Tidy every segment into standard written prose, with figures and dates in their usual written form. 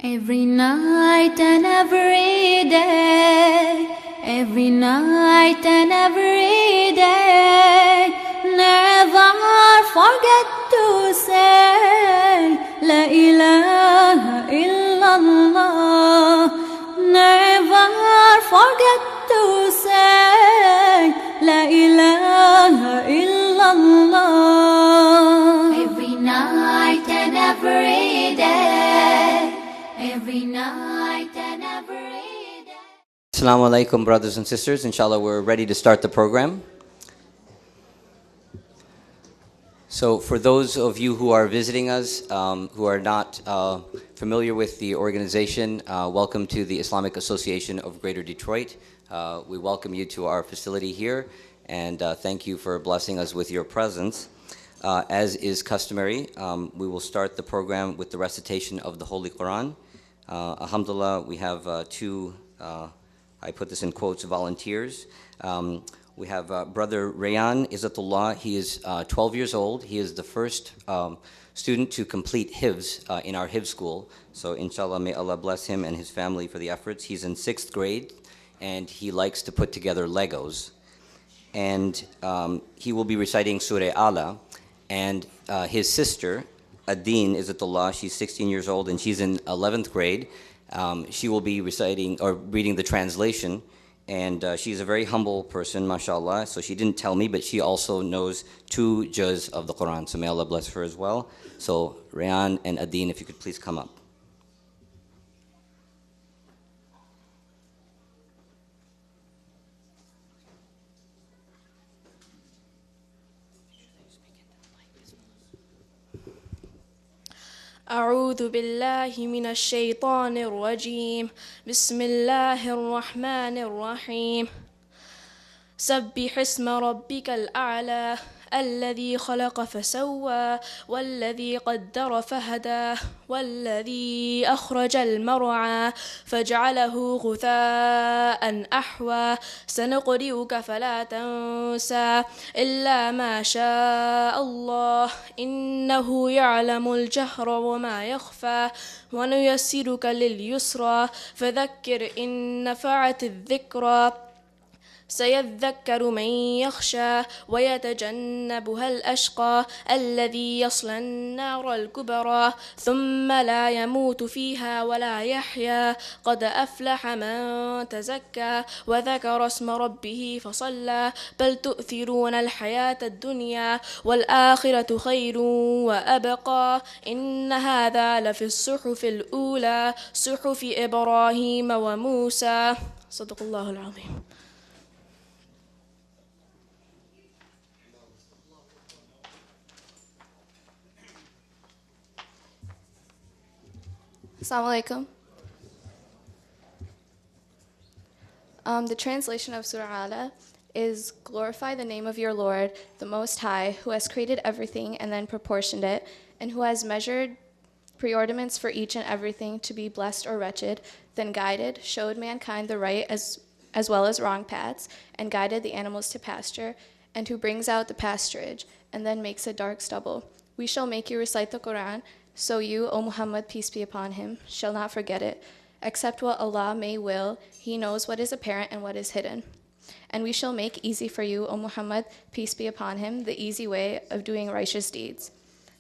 Every night and every day, every night and every day, never forget to say La ilaha illallah. Never forget to say La ilaha illallah. Every night and every day, every night and every day. Assalamu alaikum, brothers and sisters. Inshallah, we're ready to start the program. So for those of you who are visiting us, who are not familiar with the organization, welcome to the Islamic Association of Greater Detroit. We welcome you to our facility here, and thank you for blessing us with your presence. As is customary, we will start the program with the recitation of the Holy Quran. Alhamdulillah, we have two, I put this in quotes, volunteers. We have Brother Rayan Izzatullah. He is 12 years old. He is the first student to complete Hifz in our Hifz school. So inshallah, may Allah bless him and his family for the efforts. He's in 6th grade, and he likes to put together Legos. And he will be reciting Surah Ala. And his sister, Adeen Izzatullah, she's 16 years old, and she's in 11th grade. She will be reciting or reading the translation. And she's a very humble person, mashallah. So she didn't tell me, but she also knows 2 juz of the Quran. So may Allah bless her as well. So Rayan and Adeen, if you could please come up. أعوذ بالله من الشيطان الرجيم بسم الله الرحمن الرحيم سبح اسم ربك الأعلى الذي خلق فسوى والذي قدر فهدى والذي أخرج المرعى فجعله غثاء أحوى سنقرئك فلا تنسى إلا ما شاء الله إنه يعلم الجهر وما يخفى ونيسرك لليسرى فذكر إن نفعت الذكرى سيذكر من يخشى ويتجنبها الأشقى الذي يصلى النار الكبرى ثم لا يموت فيها ولا يحيا قد أفلح من تزكى وذكر اسم ربه فصلى بل تؤثرون الحياة الدنيا والآخرة خير وأبقى إن هذا لفي الصحف الأولى صحف إبراهيم وموسى صدق الله العظيم. Assalamu alaikum. The translation of Surah Ala is, glorify the name of your Lord, the Most High, who has created everything and then proportioned it, and who has measured preordinaments for each and everything to be blessed or wretched, then guided, showed mankind the right as well as wrong paths, and guided the animals to pasture, and who brings out the pasturage, and then makes it dark stubble. We shall make you recite the Quran, so you, O Muhammad, peace be upon him, shall not forget it, except what Allah may will. He knows what is apparent and what is hidden. And we shall make easy for you, O Muhammad, peace be upon him, the easy way of doing righteous deeds.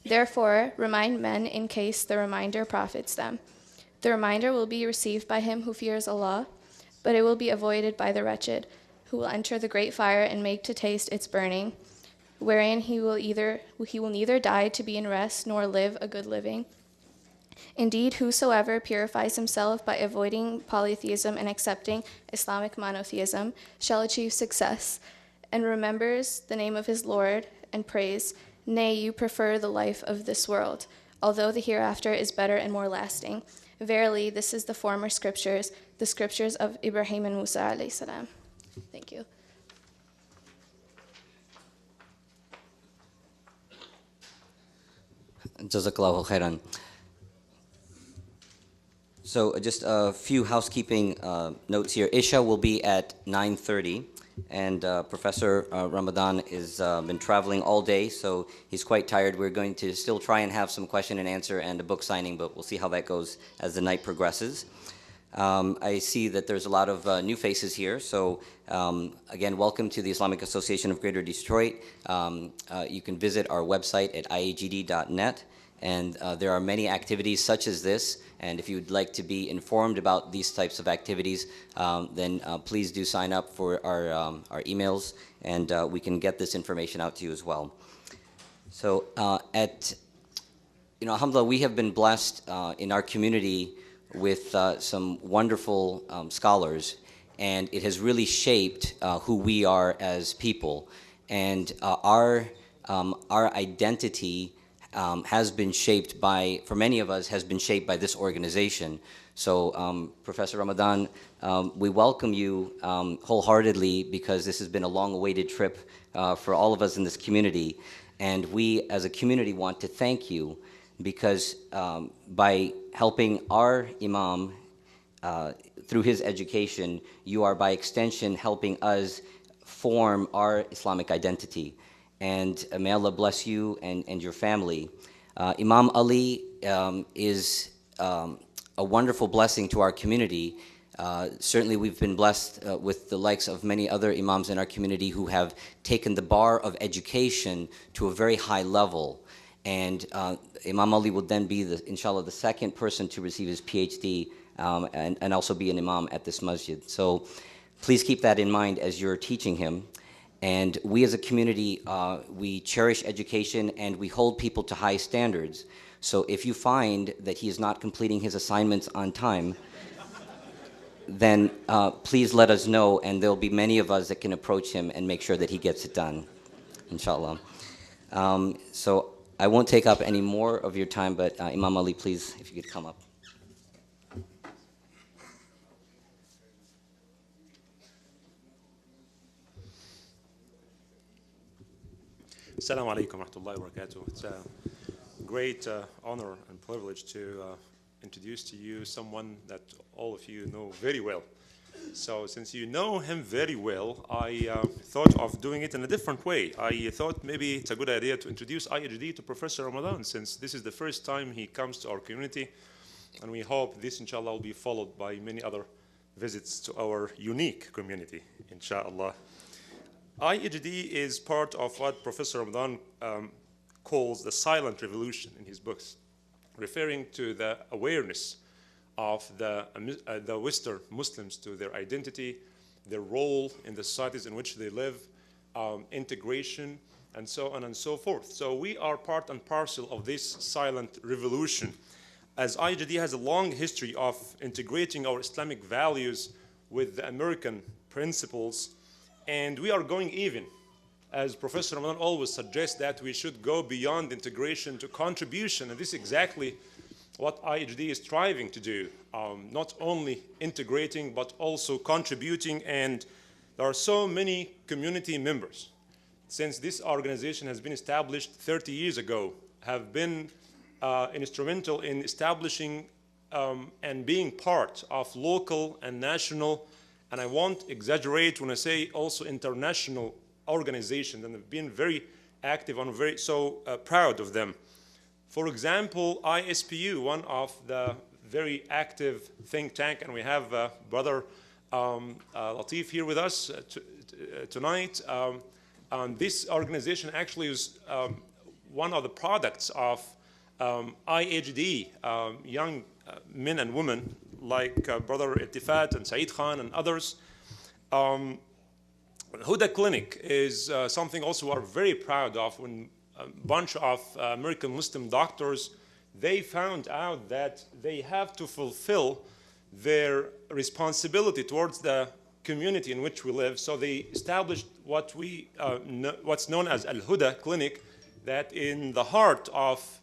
Therefore, remind men in case the reminder profits them. The reminder will be received by him who fears Allah, but it will be avoided by the wretched, who will enter the great fire and make to taste its burning, wherein he will neither die to be in rest nor live a good living. Indeed, whosoever purifies himself by avoiding polytheism and accepting Islamic monotheism shall achieve success, and remembers the name of his Lord and prays, nay, you prefer the life of this world, although the hereafter is better and more lasting. Verily, this is the former scriptures, the scriptures of Ibrahim and Musa alayhi salam. Thank you. Jazakallahu khairan. So just a few housekeeping notes here. Isha will be at 9:30, And Professor Ramadan has been traveling all day, so he's quite tired. We're going to still try and have some question and answer and a book signing, but we'll see how that goes as the night progresses. I see that there's a lot of new faces here, so again, welcome to the Islamic Association of Greater Detroit. You can visit our website at iagd.net, and there are many activities such as this, and if you'd like to be informed about these types of activities, then please do sign up for our emails, and we can get this information out to you as well. So alhamdulillah, we have been blessed in our community with some wonderful scholars, and it has really shaped who we are as people. And our identity has been shaped by, for many of us, has been shaped by this organization. So Professor Ramadan, we welcome you wholeheartedly, because this has been a long-awaited trip for all of us in this community. And we as a community want to thank you, because by helping our Imam through his education, you are by extension helping us form our Islamic identity. And may Allah bless you and your family. Imam Ali is a wonderful blessing to our community. Certainly we've been blessed with the likes of many other Imams in our community who have taken the bar of education to a very high level. And Imam Ali will then be, inshallah, the second person to receive his PhD and also be an Imam at this masjid. So please keep that in mind as you're teaching him. And we as a community, we cherish education and we hold people to high standards. So if you find that he is not completing his assignments on time, then please let us know, and there'll be many of us that can approach him and make sure that he gets it done, inshallah. So I won't take up any more of your time, but Imam Ali, please, if you could come up. Assalamu alaikum wa rahmatullahi wa barakatuh. It's a great honor and privilege to introduce to you someone that all of you know very well. So since you know him very well, I thought of doing it in a different way. I thought maybe it's a good idea to introduce IAGD to Professor Ramadan, since this is the first time he comes to our community, and we hope this, inshallah, will be followed by many other visits to our unique community, inshallah. IAGD is part of what Professor Ramadan calls the silent revolution in his books, referring to the awareness of the Western Muslims to their identity, their role in the societies in which they live, integration, and so on and so forth. So we are part and parcel of this silent revolution, as IAGD has a long history of integrating our Islamic values with the American principles, and we are going even. As Professor Ramadan always suggests, that we should go beyond integration to contribution, and this is exactly what IAGD is striving to do, not only integrating but also contributing. And there are so many community members, since this organization has been established 30 years ago, have been instrumental in establishing and being part of local and national, and I won't exaggerate when I say also international organizations, and have been very active and very proud of them. For example, ISPU, one of the very active think tank, and we have Brother Latif here with us tonight. This organization actually is one of the products of IAGD, young men and women like Brother Ittifat and Saeed Khan and others. Huda Clinic is something also we're very proud of. When a bunch of American Muslim doctors, they found out that they have to fulfill their responsibility towards the community in which we live. So they established what's known as Al-Huda Clinic, that in the heart of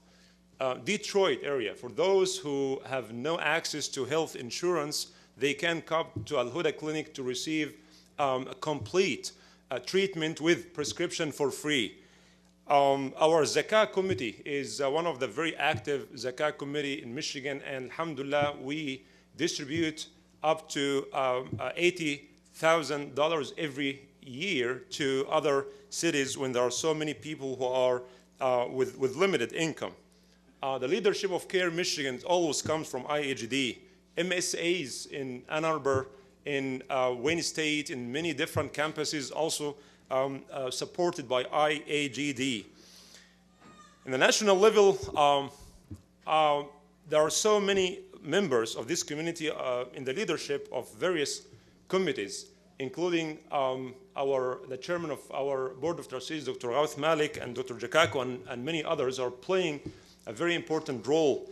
Detroit area, for those who have no access to health insurance, they can come to Al-Huda Clinic to receive a complete treatment with prescription for free. Our Zakah committee is one of the very active Zakah committee in Michigan, and alhamdulillah, we distribute up to $80,000 every year to other cities when there are so many people who are with limited income. The leadership of CARE Michigan always comes from IAGD. MSAs in Ann Arbor, in Wayne State, in many different campuses, also supported by IAGD. In the national level, there are so many members of this community in the leadership of various committees, including the chairman of our board of trustees, Dr. Ghawth Malik, and Dr. Jakako, and many others are playing a very important role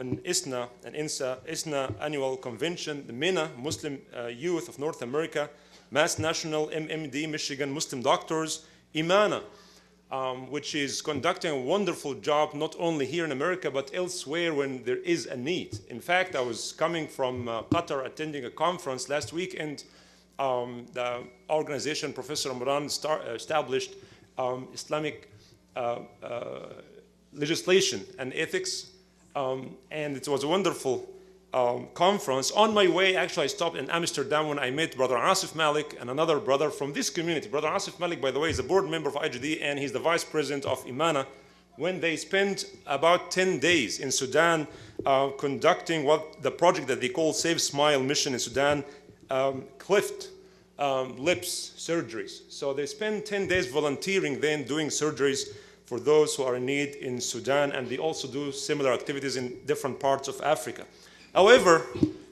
in ISNA and ISNA annual convention, the MENA, Muslim Youth of North America, Mass National, MMD, Michigan Muslim Doctors, IMANA, which is conducting a wonderful job not only here in America but elsewhere when there is a need. In fact, I was coming from Qatar attending a conference last week, and the organization Professor Ramadan established Islamic legislation and ethics, and it was a wonderful conference. On my way, actually, I stopped in Amsterdam when I met Brother Asif Malik and another brother from this community. Brother Asif Malik, by the way, is a board member of IGD, and he's the vice president of IMANA. When they spent about 10 days in Sudan conducting the project that they call Save Smile Mission in Sudan, cleft lips surgeries. So they spent 10 days volunteering, then doing surgeries for those who are in need in Sudan, and they also do similar activities in different parts of Africa. However,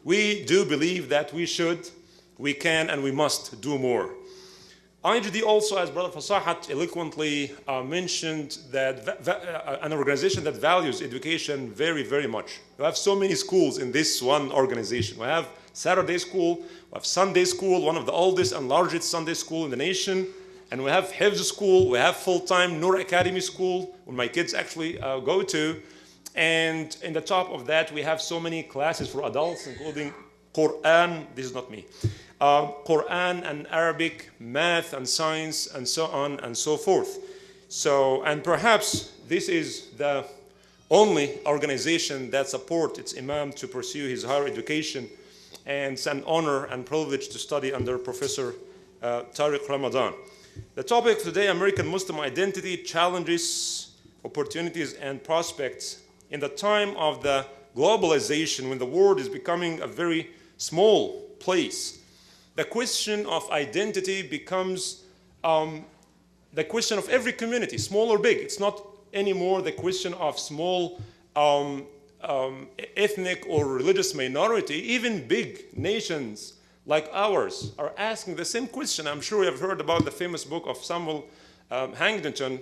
we do believe that we can, and we must do more. IGD also, as Brother Fasahat eloquently mentioned, that an organization that values education very, very much. We have so many schools in this one organization. We have Saturday school, we have Sunday school, one of the oldest and largest Sunday school in the nation, and we have Hifz school, we have full-time Noor Academy school, where my kids actually go to. And in the top of that, we have so many classes for adults, including Quran, this is not me, Quran and Arabic, math and science, and so on and so forth. So, and perhaps this is the only organization that supports its imam to pursue his higher education, and it's an honor and privilege to study under Professor Tariq Ramadan. The topic of today, American Muslim identity, challenges, opportunities, and prospects in the time of the globalization, when the world is becoming a very small place. The question of identity becomes the question of every community, small or big. It's not anymore the question of small ethnic or religious minority. Even big nations like ours are asking the same question. I'm sure you have heard about the famous book of Samuel Huntington,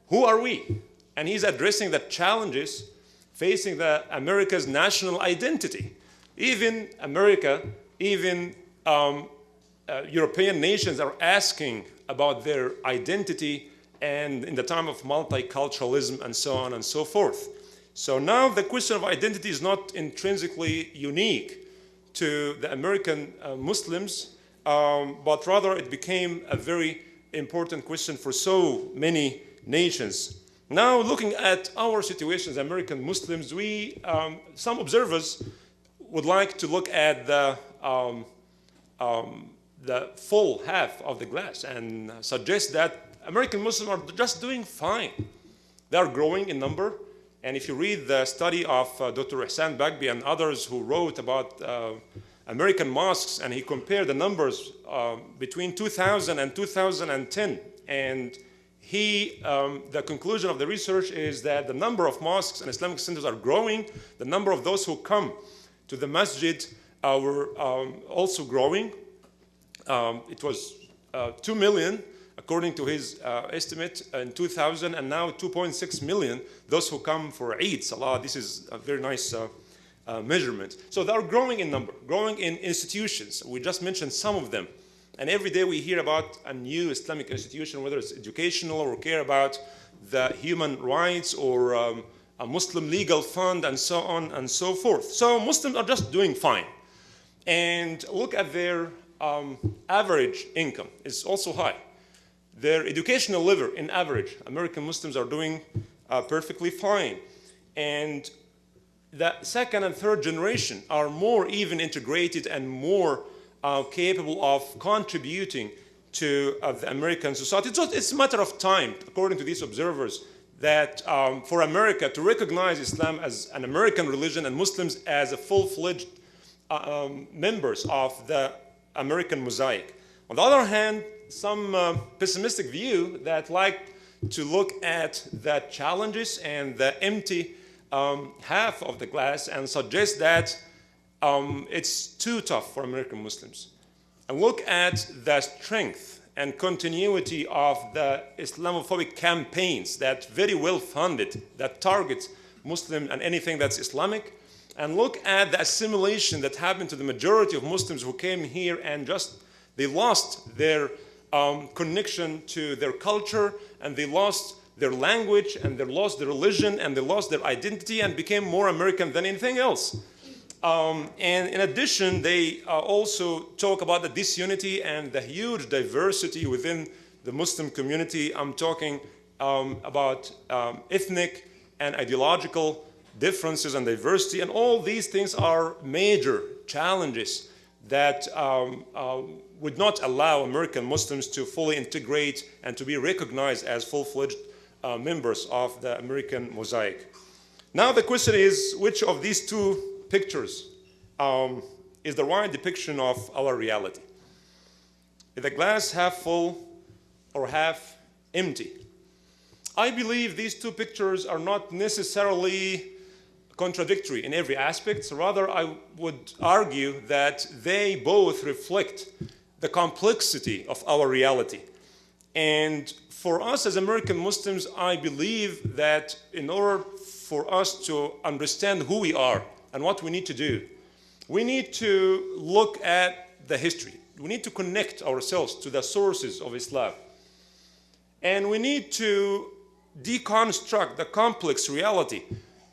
Who Are We? And he's addressing the challenges facing America's national identity. Even America, even European nations are asking about their identity, and in the time of multiculturalism and so on and so forth. So now the question of identity is not intrinsically unique to the American Muslims, but rather it became a very important question for so many nations. Now, looking at our situation as American Muslims, some observers would like to look at the full half of the glass and suggest that American Muslims are just doing fine. They are growing in number, and if you read the study of Dr. Ihsan Bagbi and others who wrote about American mosques, and he compared the numbers between 2000 and 2010, and the conclusion of the research is that the number of mosques and Islamic centers are growing. The number of those who come to the masjid were also growing. It was 2 million, according to his estimate, in 2000, and now 2.6 million, those who come for Eid Salah. This is a very nice measurement. So they are growing in number, growing in institutions. We just mentioned some of them. And every day we hear about a new Islamic institution, whether it's educational or care about the human rights or a Muslim legal fund and so on and so forth. So Muslims are just doing fine. And look at their average income. It's also high. Their educational level in average, American Muslims are doing perfectly fine. And the second and third generation are more even integrated and more capable of contributing to the American society. It's a matter of time, according to these observers, that for America to recognize Islam as an American religion and Muslims as a full-fledged members of the American mosaic. On the other hand, some pessimistic view that like to look at the challenges and the empty half of the glass and suggest that it's too tough for American Muslims. And look at the strength and continuity of the Islamophobic campaigns that very well funded, that target Muslims and anything that's Islamic, and look at the assimilation that happened to the majority of Muslims who came here and just, they lost their connection to their culture, and they lost their language, and they lost their religion, and they lost their identity and became more American than anything else. And in addition, they also talk about the disunity and the huge diversity within the Muslim community. I'm talking about ethnic and ideological differences and diversity, and all these things are major challenges that would not allow American Muslims to fully integrate and to be recognized as full-fledged members of the American mosaic. Now the question is, which of these two pictures is the right depiction of our reality? Is the glass half full or half empty? I believe these two pictures are not necessarily contradictory in every aspect. Rather, I would argue that they both reflect the complexity of our reality. And for us as American Muslims, I believe that in order for us to understand who we are and what we need to do, we need to look at the history. We need to connect ourselves to the sources of Islam. And we need to deconstruct the complex reality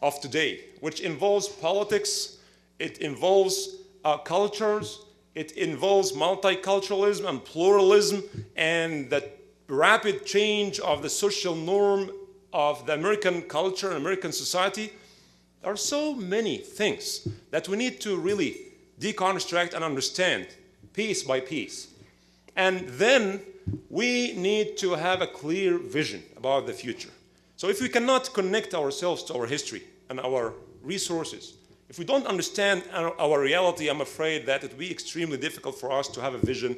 of today, which involves politics, it involves cultures, it involves multiculturalism and pluralism, and the rapid change of the social norm of the American culture and American society. There are so many things that we need to really deconstruct and understand piece by piece. And then we need to have a clear vision about the future. So if we cannot connect ourselves to our history and our resources, if we don't understand our reality, I'm afraid that it will be extremely difficult for us to have a vision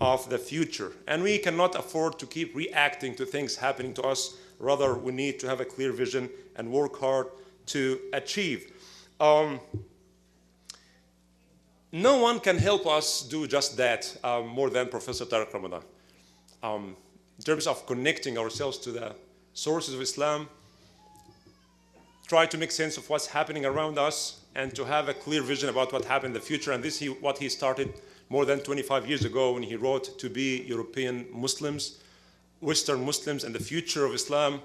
of the future. And we cannot afford to keep reacting to things happening to us. Rather, we need to have a clear vision and work hard to achieve. No one can help us do just that more than Professor Tariq Ramadan. In terms of connecting ourselves to the sources of Islam, try to make sense of what's happening around us, and to have a clear vision about what happened in the future. And this is what he started more than 25 years ago when he wrote To Be European Muslims, Western Muslims and the Future of Islam,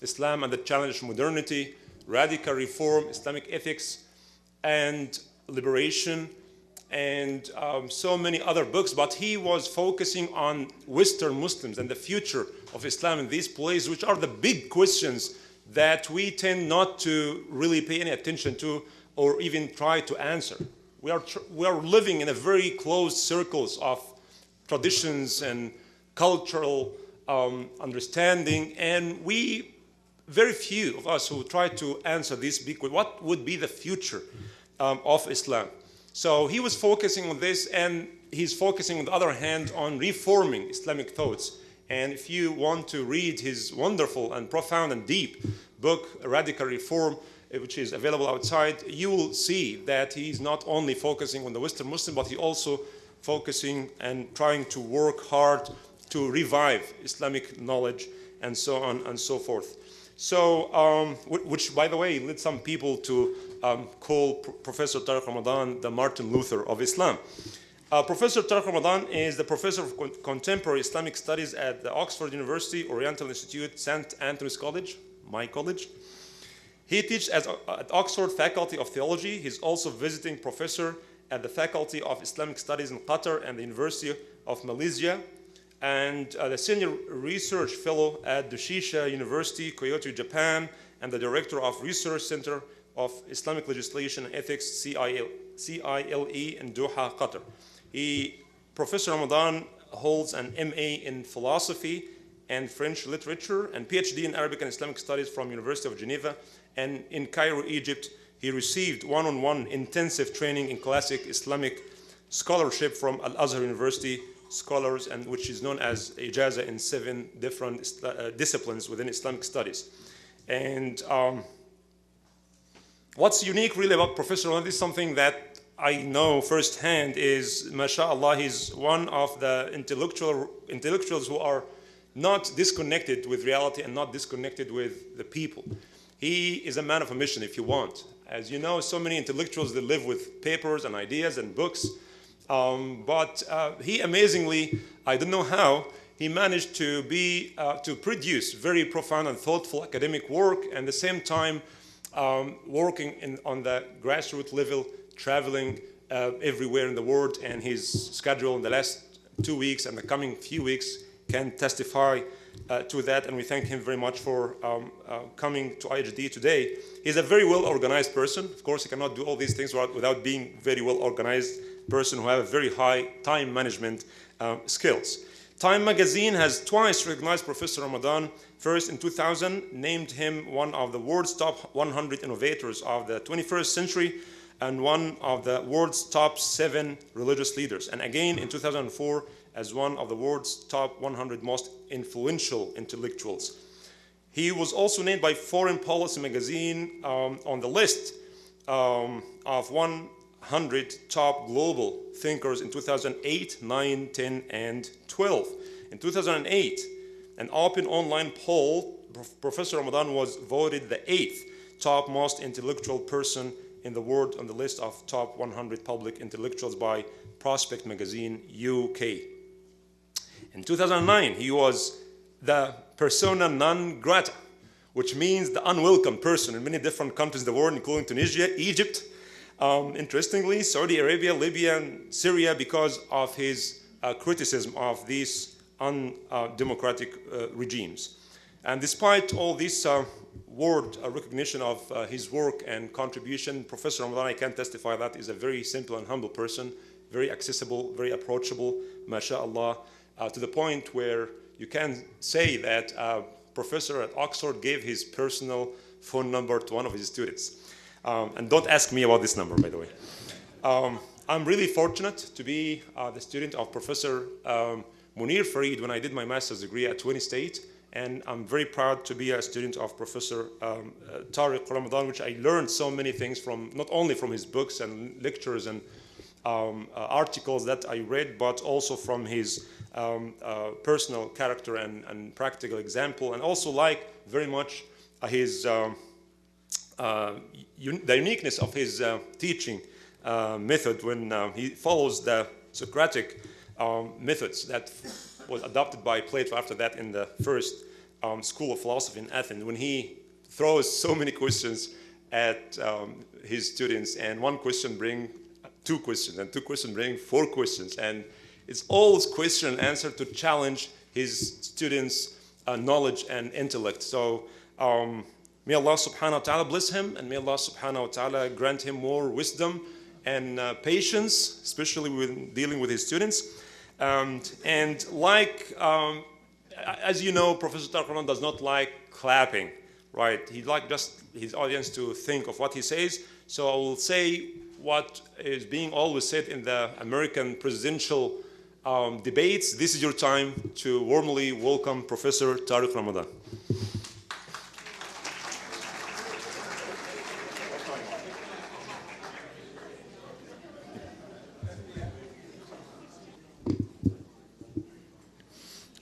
Islam and the Challenge of Modernity, Radical Reform, Islamic Ethics, and Liberation, and so many other books. But he was focusing on Western Muslims and the future of Islam in these places, which are the big questions that we tend not to really pay any attention to or even try to answer. We are living in a very closed circles of traditions and cultural understanding, and very few of us who try to answer this big question, what would be the future of Islam? So he was focusing on this, and he's focusing on the other hand on reforming Islamic thoughts. And if you want to read his wonderful and profound and deep book, Radical Reform, which is available outside, you will see that he's not only focusing on the Western Muslim, but he also focusing and trying to work hard to revive Islamic knowledge and so on and so forth. So, which by the way, led some people to call Professor Tariq Ramadan the Martin Luther of Islam. Professor Tariq Ramadan is the professor of contemporary Islamic studies at the Oxford University Oriental Institute, St. Anthony's College, my college. He teaches at Oxford Faculty of Theology. He's also visiting professor at the Faculty of Islamic Studies in Qatar and the University of Malaysia, and the senior research fellow at Doshisha University, Kyoto, Japan, and the director of Research Center of Islamic Legislation and Ethics, CILE, in Doha, Qatar. Professor Ramadan holds an MA in philosophy and French literature and PhD in Arabic and Islamic studies from University of Geneva. And in Cairo, Egypt, he received one-on-one intensive training in classic Islamic scholarship from Al-Azhar University scholars, and which is known as Ijaza in 7 different disciplines within Islamic studies. And what's unique really about Professor Ramadan is something that I know firsthand is, mashallah, he's one of the intellectuals who are not disconnected with reality and not disconnected with the people. He is a man of a mission, if you want. As you know, so many intellectuals, they live with papers and ideas and books. But he amazingly, I don't know how, he managed to produce very profound and thoughtful academic work, and at the same time working on the grassroots level, traveling everywhere in the world, and his schedule in the last 2 weeks and the coming few weeks can testify to that, and we thank him very much for coming to IAGD today. He's a very well organized person. Of course, he cannot do all these things without being very well organized person who have a very high time management skills. Time magazine has twice recognized Professor Ramadan. First in 2000, named him one of the world's top 100 innovators of the 21st century and one of the world's top 7 religious leaders. And again in 2004 as one of the world's top 100 most influential intellectuals. He was also named by Foreign Policy magazine on the list of 100 top global thinkers in 2008, 9, 10, and 12. In 2008, an open online poll, Professor Ramadan was voted the 8th top most intellectual person in the world on the list of top 100 public intellectuals by Prospect magazine UK. In 2009, he was the persona non grata, which means the unwelcome person in many different countries in the world, including Tunisia, Egypt, interestingly, Saudi Arabia, Libya, and Syria, because of his criticism of these undemocratic regimes. And despite all this world recognition of his work and contribution, Professor Ramadan, I can testify that is a very simple and humble person, very accessible, very approachable, mashallah, to the point where you can say that a professor at Oxford gave his personal phone number to one of his students. And don't ask me about this number, by the way. I'm really fortunate to be the student of Professor Munir Farid when I did my master's degree at Twenty State. And I'm very proud to be a student of Professor Tariq Ramadan, which I learned so many things from, not only from his books and lectures and articles that I read, but also from his personal character and practical example, and also like very much his the uniqueness of his teaching method when he follows the Socratic methods that was adopted by Plato after that in the first school of philosophy in Athens, when he throws so many questions at his students, and one question brings 2 questions, and 2 questions bring 4 questions, and it's always question and answer to challenge his students' knowledge and intellect. So may Allah subhanahu wa ta'ala bless him, and may Allah subhanahu wa ta'ala grant him more wisdom and patience, especially when dealing with his students. And like, as you know, Professor Tariq Ramadan does not like clapping, right? He'd like just his audience to think of what he says. So I will say what is being always said in the American presidential debates. This is your time to warmly welcome Professor Tariq Ramadan.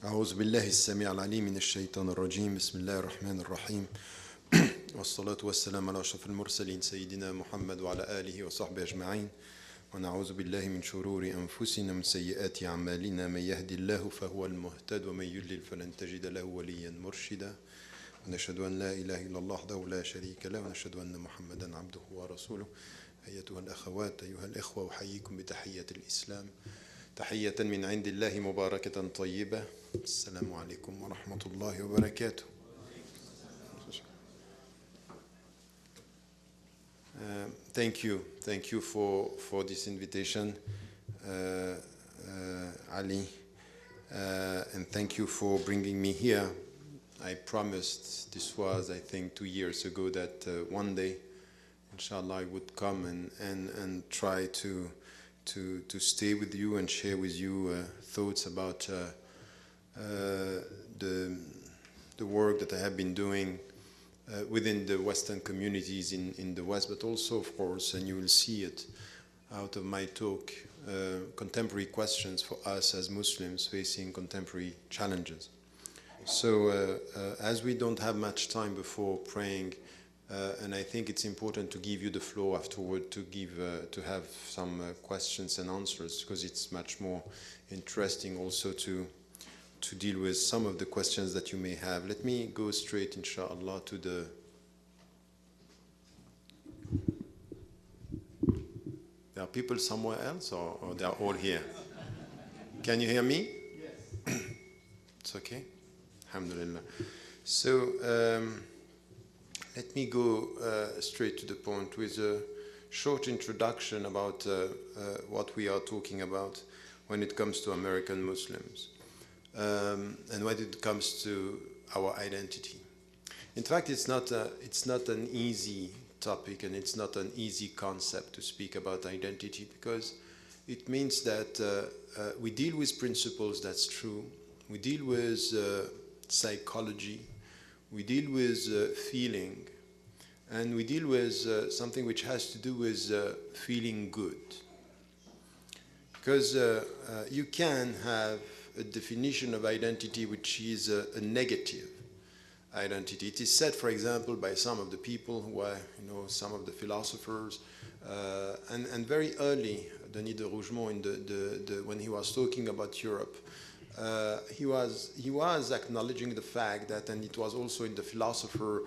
أعوذ بالله السميع العليم من الشيطان الرجيم بسم الله الرحمن الرحيم والصلاة والسلام على أشرف المرسلين سيدنا محمد وعلى آله وصحبه أجمعين ونعوذ بالله من شرور أنفسنا من سيئات أعمالنا من يهدي الله فهو المهتد ومن يضلل فلن تجد له وليا مرشدا ونشهد أن لا إله إلا الله وحده لا شريك له ونشهد أن محمدا عبده ورسوله أيتها الأخوات أيها الإخوة أحييكم بتحية الإسلام تحية من عند الله مباركة طيبة السلام عليكم ورحمة الله وبركاته. Thank you for this invitation, Ali. and thank you for bringing me here. I promised, this was I think 2 years ago, that one day, inshallah, I would come and try to stay with you and share with you thoughts about the work that I have been doing within the Western communities in the West, but also, of course, and you will see it out of my talk, contemporary questions for us as Muslims facing contemporary challenges. So as we don't have much time before praying, and I think it's important to give you the floor afterward to have some questions and answers, because it's much more interesting also to deal with some of the questions that you may have. Let me go straight, inshallah, to the... There are people somewhere else, or they are all here? Can you hear me? Yes. It's okay? Alhamdulillah. So let me go straight to the point with a short introduction about what we are talking about when it comes to American Muslims. And when it comes to our identity. In fact, it's not an easy topic, and it's not an easy concept to speak about identity, because it means that we deal with principles, that's true. We deal with psychology, we deal with feeling, and we deal with something which has to do with feeling good. Because you can have a definition of identity which is a negative identity. It is said, for example, by some of the people who are, some of the philosophers, and very early, Denis de Rougemont, when he was talking about Europe, he was acknowledging the fact that, and it was also in the philosopher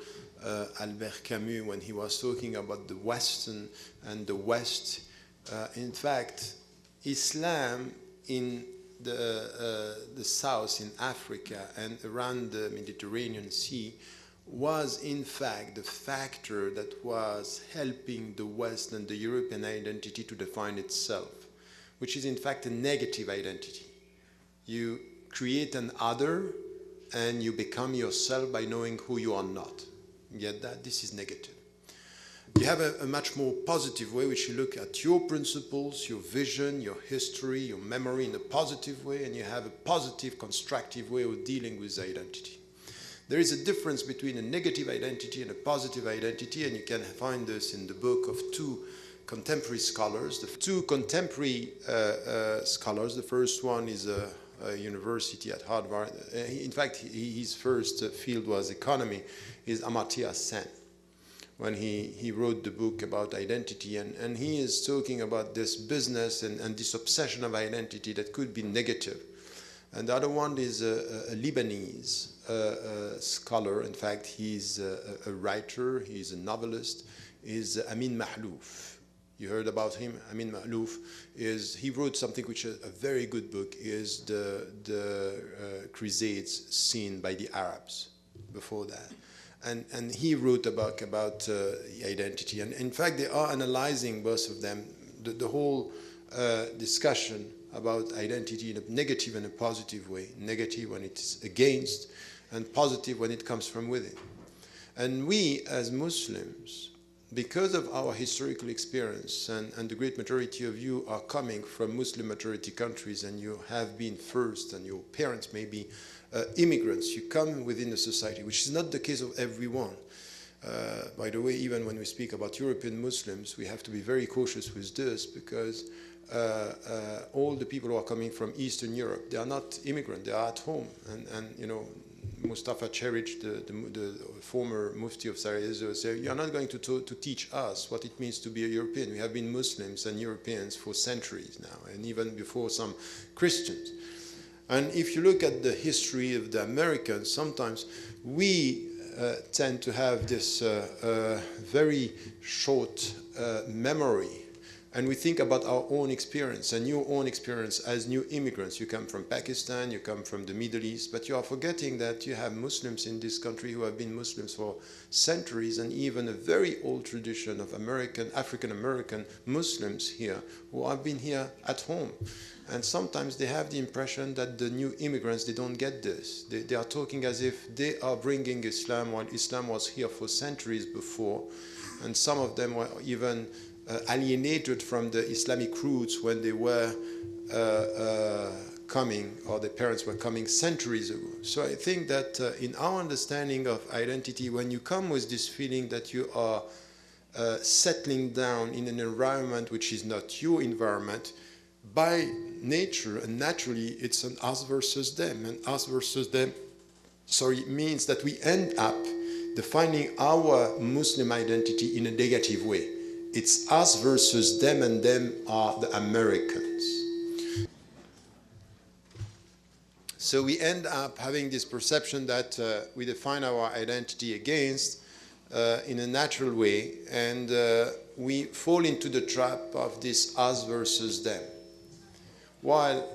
Albert Camus, when he was talking about the Western and the West. In fact, Islam in the south, in Africa and around the Mediterranean Sea, was in fact the factor that was helping the West and the European identity to define itself, which is in fact a negative identity. You create an other and you become yourself by knowing who you are not. Yet that this is negative. You have a much more positive way, which you look at your principles, your vision, your history, your memory in a positive way, and you have a positive, constructive way of dealing with identity. There is a difference between a negative identity and a positive identity, and you can find this in the book of two contemporary scholars. The two contemporary scholars, the first one is a university at Harvard. In fact, his first field was economy, is Amartya Sen, when he wrote the book about identity, and he is talking about this business and this obsession of identity that could be negative. And the other one is a Lebanese scholar. In fact, he's a writer, he's a novelist, is Amin Mahlouf. You heard about him? Amin Mahlouf he wrote something which is a very good book, is the Crusades seen by the Arabs before that. And he wrote about identity. And in fact, they are analyzing, both of them, the whole discussion about identity in a negative and a positive way. Negative when it's against, and positive when it comes from within. And we, as Muslims, because of our historical experience, and the great majority of you are coming from Muslim majority countries, and you have been first, and your parents may be immigrants, you come within a society, which is not the case of everyone. By the way, even when we speak about European Muslims, we have to be very cautious with this, because all the people who are coming from Eastern Europe, they are not immigrants, they are at home. And Mustafa Cheric, the former Mufti of Sarajevo, said, "You are not going to teach us what it means to be a European. We have been Muslims and Europeans for centuries now, and even before some Christians." And if you look at the history of the Americans, sometimes we tend to have this very short memory And we think about our own experience and your own experience as new immigrants. You come from Pakistan, you come from the Middle East, but you are forgetting that you have Muslims in this country who have been Muslims for centuries, and even a very old tradition of African-American Muslims here who have been here at home. And sometimes they have the impression that the new immigrants, they don't get this. They are talking as if they are bringing Islam while Islam was here for centuries before. And some of them were even alienated from the Islamic roots when they were coming, or their parents were coming centuries ago. So I think that in our understanding of identity, when you come with this feeling that you are settling down in an environment which is not your environment, by nature and naturally it's an us versus them, and us versus them means that we end up defining our Muslim identity in a negative way. It's us versus them, and them are the Americans. So we end up having this perception that we define our identity against in a natural way, and we fall into the trap of this us versus them. While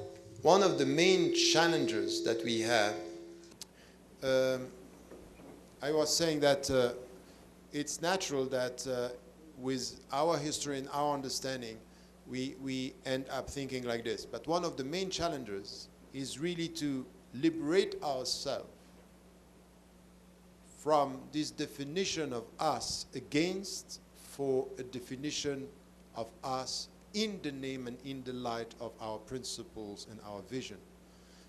one of the main challenges that we have, I was saying that it's natural that with our history and our understanding, we end up thinking like this. But one of the main challenges is really to liberate ourselves from this definition of us against for a definition of us in the name and in the light of our principles and our vision.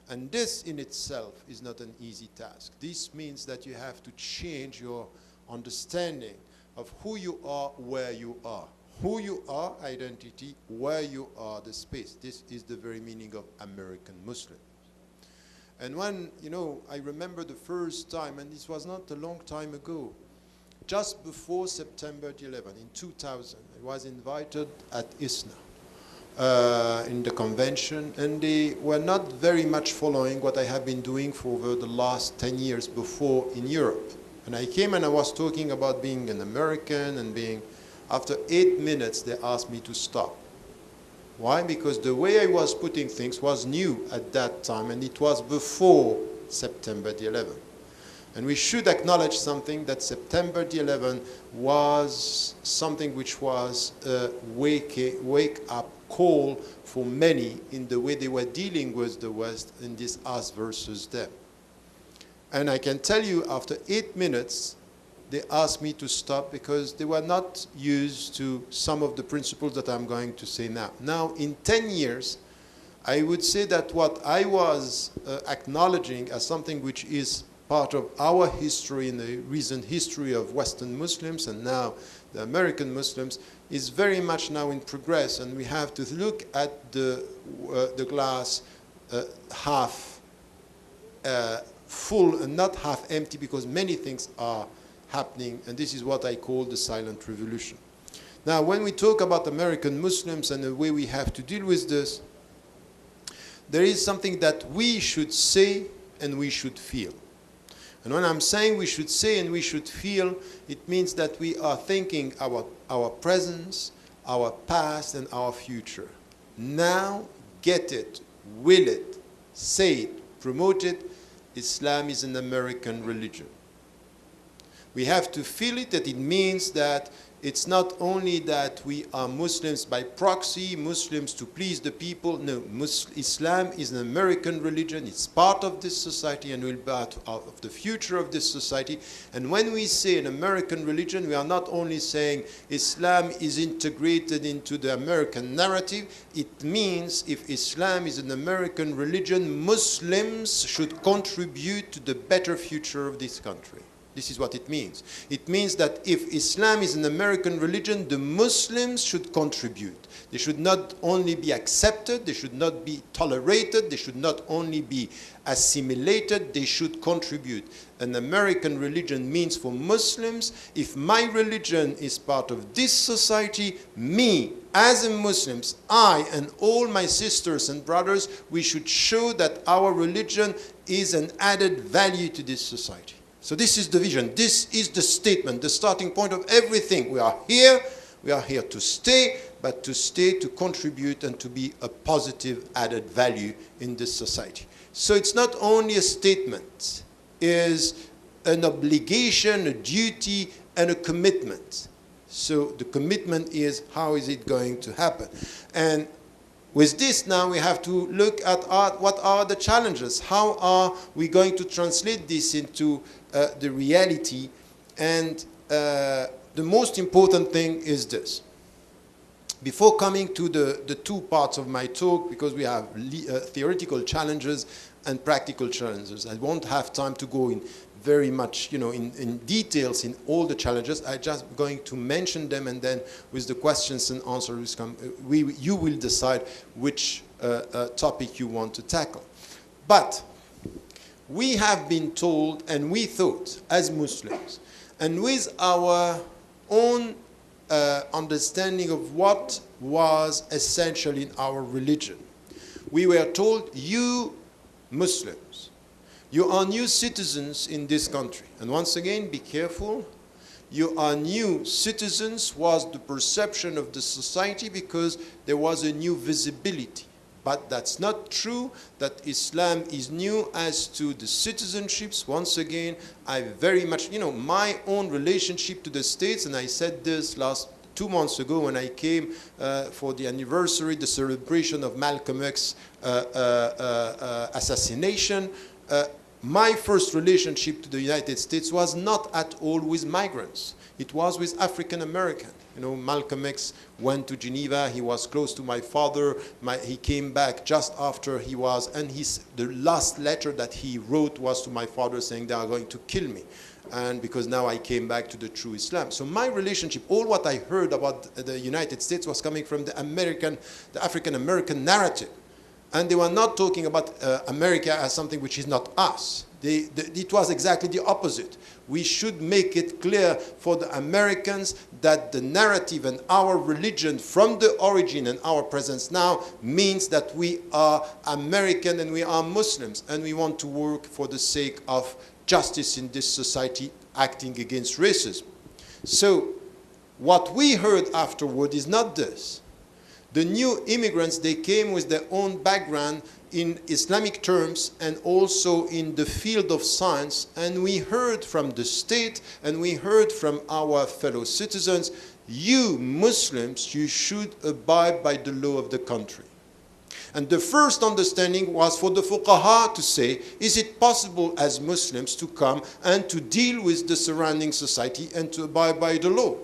And this in itself is not an easy task. This means that you have to change your understanding of who you are, where you are. Who you are, identity, where you are, the space. This is the very meaning of American Muslim. And when, I remember the first time, and this was not a long time ago, just before September the 11th, in 2000, I was invited at ISNA in the convention, and they were not very much following what I have been doing for over the last 10 years before in Europe. And I came and I was talking about being an American and being, after 8 minutes, they asked me to stop. Why? Because the way I was putting things was new at that time, and it was before September the 11th. And we should acknowledge something, that September the 11th was something which was a wake-up call for many in the way they were dealing with the West in this us versus them. And I can tell you, after 8 minutes, they asked me to stop because they were not used to some of the principles that I'm going to say now. Now, in 10 years, I would say that what I was acknowledging as something which is part of our history in the recent history of Western Muslims and now the American Muslims is very much now in progress, and we have to look at the glass half full and not half empty, because many things are happening, and this is what I call the silent revolution. Now, when we talk about American Muslims and the way we have to deal with this, there is something that we should say and we should feel. And when I'm saying we should say and we should feel, it means that we are thinking our presence, our past, and our future. Now, get it, will it, say it, promote it. Islam is an American religion. We have to feel it, that it means that it's not only that we are Muslims by proxy, Muslims to please the people. No, Islam is an American religion. It's part of this society and will be part of the future of this society. And when we say an American religion, we are not only saying Islam is integrated into the American narrative. It means if Islam is an American religion, Muslims should contribute to the better future of this country. This is what it means. It means that if Islam is an American religion, the Muslims should contribute. They should not only be accepted, they should not be tolerated, they should not only be assimilated, they should contribute. An American religion means for Muslims, if my religion is part of this society, me, as a Muslim, I and all my sisters and brothers, we should show that our religion is an added value to this society. So this is the vision, this is the statement, the starting point of everything. We are here to stay, but to stay, to contribute, and to be a positive added value in this society. So it's not only a statement, it's an obligation, a duty, and a commitment. So the commitment is, how is it going to happen? And with this now we have to look at what are the challenges. How are we going to translate this into the reality? And the most important thing is this. Before coming to the two parts of my talk, because we have theoretical challenges and practical challenges, I won't have time to go in very much, in details in all the challenges. I'm just going to mention them, and then with the questions and answers, you will decide which topic you want to tackle. But we have been told, and we thought, as Muslims, and with our own understanding of what was essential in our religion, we were told, you Muslims, you are new citizens in this country. And once again, be careful. You are new citizens was the perception of the society because there was a new visibility. But that's not true that Islam is new as to the citizenships. Once again, I very much, my own relationship to the States, and I said this 2 months ago when I came for the anniversary, the celebration of Malcolm X's assassination. My first relationship to the United States was not at all with migrants. It was with African American. Malcolm X went to Geneva. He was close to my father. He came back just after he was, and the last letter that he wrote was to my father saying they are going to kill me. And because now I came back to the true Islam. So my relationship, all what I heard about the United States was coming from the African American narrative. And they were not talking about America as something which is not us. It was exactly the opposite. We should make it clear for the Americans that the narrative and our religion from the origin and our presence now means that we are American and we are Muslims, and we want to work for the sake of justice in this society, acting against racism. So what we heard afterward is not this. The new immigrants, they came with their own background in Islamic terms and also in the field of science, and we heard from the state and we heard from our fellow citizens, you Muslims, you should abide by the law of the country. And the first understanding was for the fuqaha to say, is it possible as Muslims to come and to deal with the surrounding society and to abide by the law?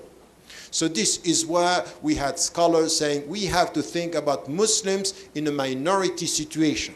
So this is where we had scholars saying we have to think about Muslims in a minority situation.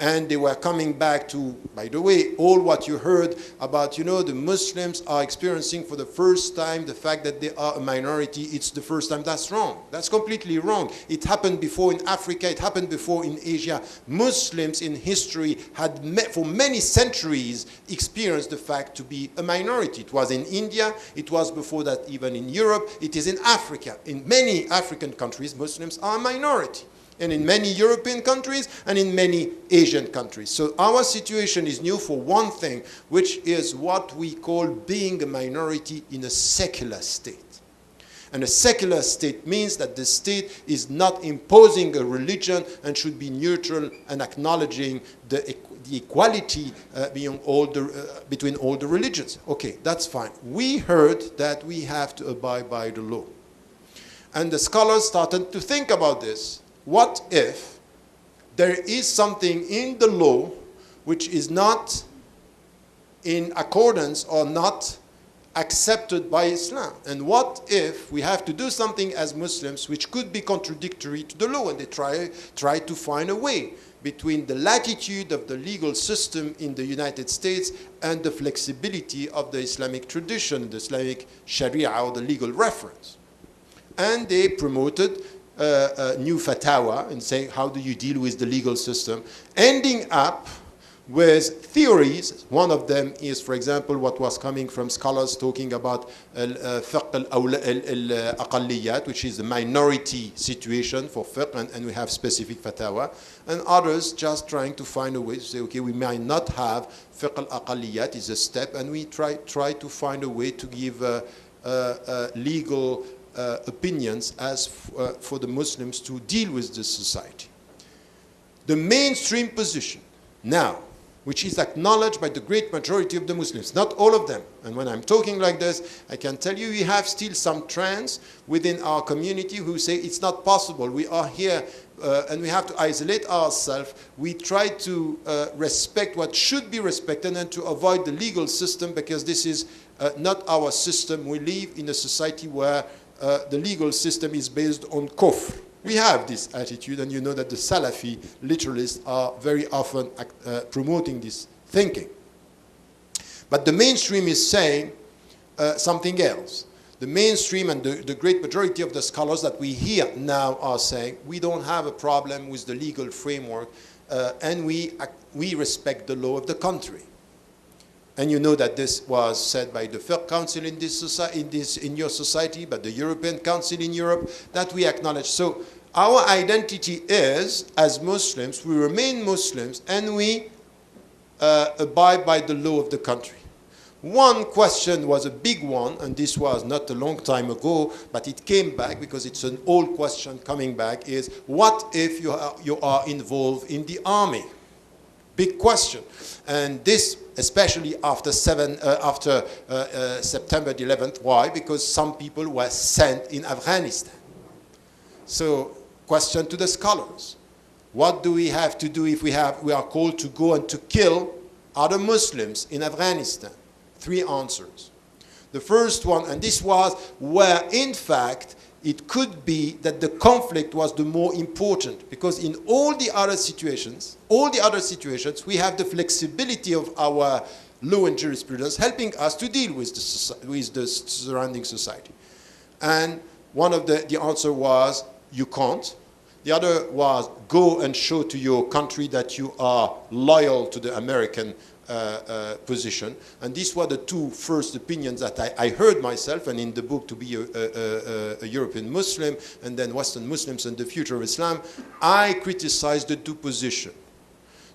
And they were coming back to, by the way, all what you heard about, the Muslims are experiencing for the first time the fact that they are a minority. It's the first time. That's wrong. That's completely wrong. It happened before in Africa. It happened before in Asia. Muslims in history had, for many centuries, experienced the fact to be a minority. It was in India. It was before that even in Europe. It is in Africa. In many African countries, Muslims are a minority. And in many European countries and in many Asian countries. So our situation is new for one thing, which is what we call being a minority in a secular state. And a secular state means that the state is not imposing a religion and should be neutral and acknowledging the equality between all the religions. Okay, that's fine. We heard that we have to abide by the law. And the scholars started to think about this. What if there is something in the law which is not in accordance or not accepted by Islam? And what if we have to do something as Muslims which could be contradictory to the law? And they try to find a way between the latitude of the legal system in the United States and the flexibility of the Islamic tradition, the Islamic Sharia or the legal reference. And they promoted new fatwa and saying, how do you deal with the legal system? Ending up with theories. One of them is, for example, what was coming from scholars talking about fiqh al-aqalliyat, which is the minority situation for fiqh, and we have specific fatwa. And others just trying to find a way to say, okay, we might not have fiqh al-aqalliyat is a step, and we try to find a way to give legal opinions as for the Muslims to deal with this society. The mainstream position now, which is acknowledged by the great majority of the Muslims, not all of them. And when I'm talking like this, I can tell you we have still some trends within our community who say it's not possible. We are here and we have to isolate ourselves. We try to respect what should be respected and to avoid the legal system because this is not our system. We live in a society where the legal system is based on kufr. We have this attitude, and you know that the Salafi literalists are very often promoting this thinking. But the mainstream is saying something else. The mainstream and the great majority of the scholars that we hear now are saying we don't have a problem with the legal framework and we respect the law of the country. And you know that this was said by the Fiqh Council in this society, in your society, but the European Council in Europe, that we acknowledge. So our identity is, as Muslims, we remain Muslims, and we abide by the law of the country. One question was a big one, and this was not a long time ago, but it came back because it's an old question coming back, is what if you are involved in the army? Big question. And this, especially after September the 11th. Why? Because some people were sent in Afghanistan. So, question to the scholars. What do we have to do if we are called to go and to kill other Muslims in Afghanistan? 3 answers. The first one, and this was where, in fact, it could be that the conflict was the more important, because in all the other situations, we have the flexibility of our law and jurisprudence helping us to deal with the surrounding society. And one of the answer was, you can't. The other was, go and show to your country that you are loyal to the American position. And these were the 2 first opinions that I heard myself, and in the book To Be a European Muslim, and then Western Muslims and the Future of Islam, I criticized the 2 positions.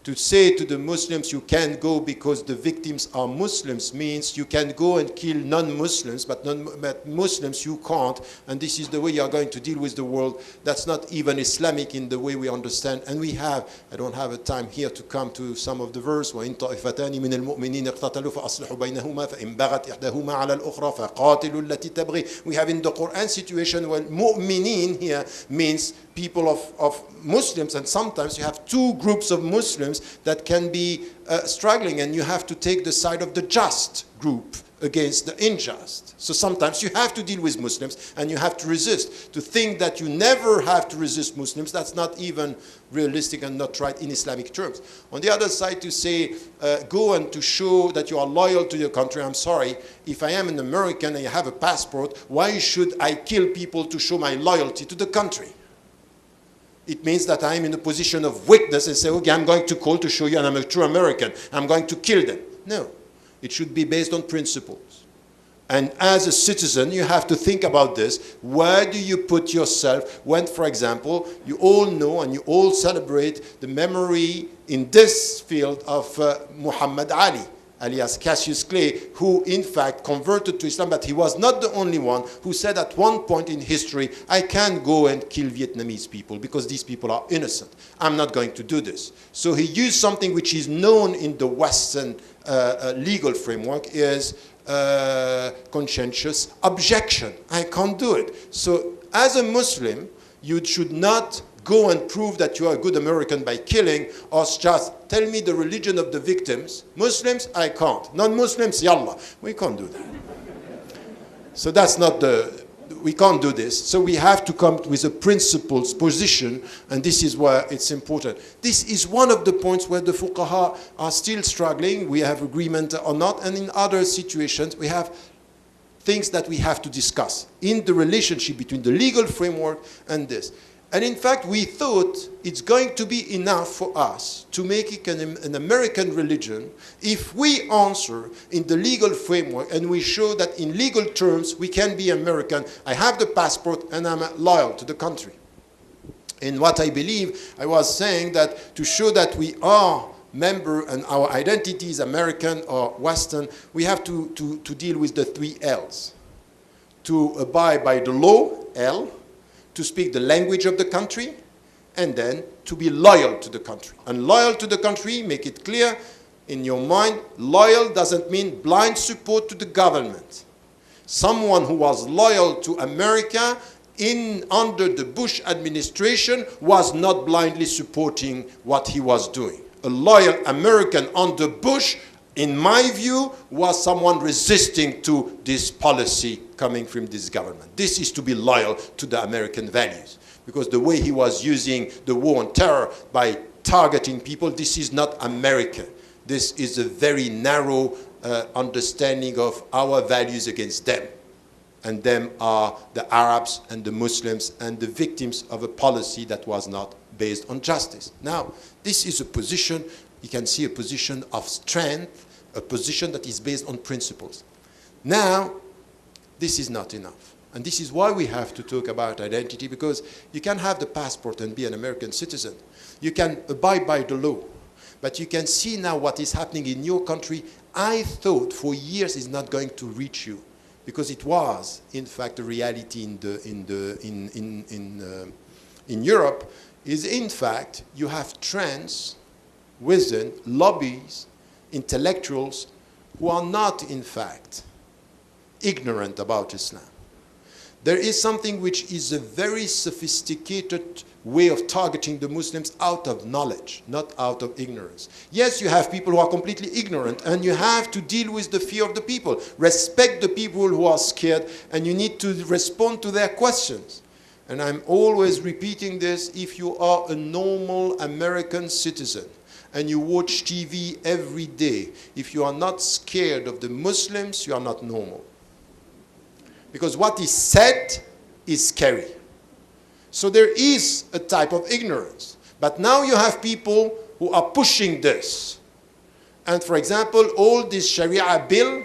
To say to the Muslims you can't go because the victims are Muslims means you can go and kill non-Muslims, but Muslims you can't, and this is the way you are going to deal with the world. That's not even Islamic in the way we understand. And we have, I don't have a time here to come to some of the verse, وَإِن طَائِفَتَانِ مِنَ الْمُؤْمِنِينَ اقْتَتَلُوا فَأَصْلِحُوا بَيْنَهُمَا فَإِن بَغَتْ إِحْدَاهُمَا عَلَى الْأُخْرَى فَقَاتِلُوا الَّتِي تَبْغِي. We have in the Quran situation where mu'minin here means people of Muslims, and sometimes you have 2 groups of Muslims that can be struggling, and you have to take the side of the just group against the unjust. So sometimes you have to deal with Muslims and you have to resist. To think that you never have to resist Muslims, that's not even realistic and not right in Islamic terms. On the other side, to say, go and to show that you are loyal to your country, I'm sorry, if I am an American and I have a passport, why should I kill people to show my loyalty to the country? It means that I am in a position of weakness and say, okay, I'm going to call to show you and I'm a true American. I'm going to kill them. No. It should be based on principles. And as a citizen, you have to think about this. Where do you put yourself when, for example, you all know and you all celebrate the memory in this field of Muhammad Ali, alias Cassius Clay, who in fact converted to Islam, but he was not the only one who said at one point in history, I can't go and kill Vietnamese people because these people are innocent. I'm not going to do this. So he used something which is known in the Western legal framework is conscientious objection. I can't do it. So as a Muslim, you should not go and prove that you are a good American by killing, or just tell me the religion of the victims. Muslims, I can't. Non-Muslims, yallah. We can't do that. So that's not we can't do this. So we have to come with a principles position, and this is where it's important. This is one of the points where the fuqaha are still struggling. We have agreement or not, and in other situations we have things that we have to discuss in the relationship between the legal framework and this. And in fact, we thought it's going to be enough for us to make it an American religion if we answer in the legal framework and we show that in legal terms we can be American. I have the passport and I'm loyal to the country. In what I believe, I was saying that to show that we are member and our identity is American or Western, we have to deal with the 3 L's. to abide by the law, L, to speak the language of the country, and then to be loyal to the country. And loyal to the country, make it clear in your mind, loyal doesn't mean blind support to the government. Someone who was loyal to America under the Bush administration was not blindly supporting what he was doing. A loyal American under Bush, in my view, was someone resisting to this policy coming from this government. This is to be loyal to the American values. Because the way he was using the war on terror by targeting people, this is not American. This is a very narrow understanding of our values against them. And them are the Arabs and the Muslims and the victims of a policy that was not based on justice. Now, this is a position, you can see a position of strength, a position that is based on principles. Now, this is not enough. And this is why we have to talk about identity, because you can have the passport and be an American citizen. You can abide by the law. But you can see now what is happening in your country. I thought for years is not going to reach you, because it was, in fact, a reality in Europe, is in fact, you have trends within lobbies, intellectuals, who are not, in fact, ignorant about Islam. There is something which is a very sophisticated way of targeting the Muslims out of knowledge, not out of ignorance. Yes, you have people who are completely ignorant, and you have to deal with the fear of the people. Respect the people who are scared, and you need to respond to their questions. And I'm always repeating this: if you are a normal American citizen, and you watch TV every day, if you are not scared of the Muslims, you are not normal. Because what is said is scary. So there is a type of ignorance. But now you have people who are pushing this. And for example, all this Sharia bill,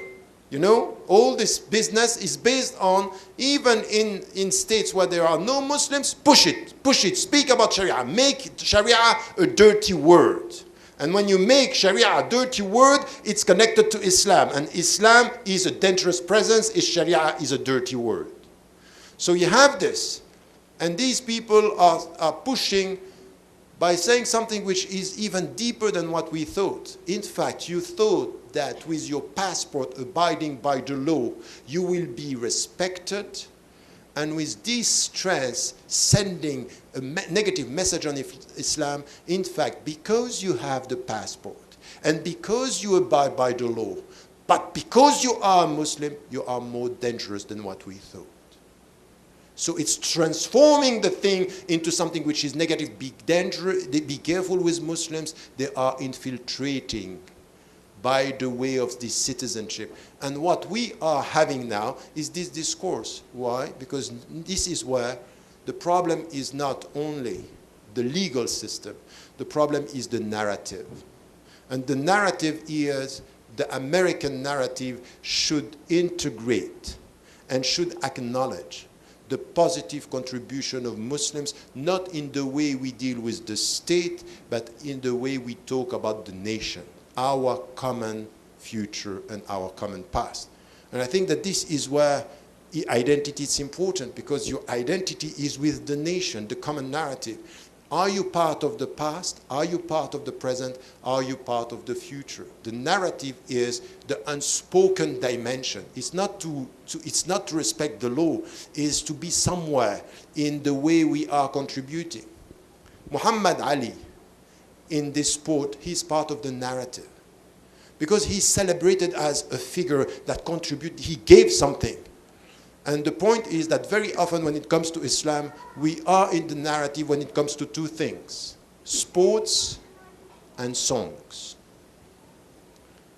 you know, all this business is based on, even in states where there are no Muslims, push it, speak about Sharia, make Sharia a dirty word. And when you make Sharia a dirty word, it's connected to Islam. And Islam is a dangerous presence, Sharia is a dirty word. So you have this. And these people are pushing by saying something which is even deeper than what we thought. In fact, you thought that with your passport abiding by the law, you will be respected. And with these strands sending a negative message on Islam, in fact, because you have the passport and because you abide by the law, but because you are a Muslim, you are more dangerous than what we thought. So it's transforming the thing into something which is negative. Be careful with Muslims. They are infiltrating by the way of this citizenship. And what we are having now is this discourse. Why? Because this is where the problem is not only the legal system, the problem is the narrative. And the narrative is, the American narrative should integrate and should acknowledge the positive contribution of Muslims, not in the way we deal with the state, but in the way we talk about the nation, our common future and our common past. And I think that this is where identity is important, because your identity is with the nation, the common narrative. Are you part of the past? Are you part of the present? Are you part of the future? The narrative is the unspoken dimension. It's not to respect the law. It's to be somewhere in the way we are contributing. Muhammad Ali, in this sport, he's part of the narrative, because he's celebrated as a figure that contributed. He gave something. And the point is that very often when it comes to Islam, we are in the narrative when it comes to two things: sports and songs.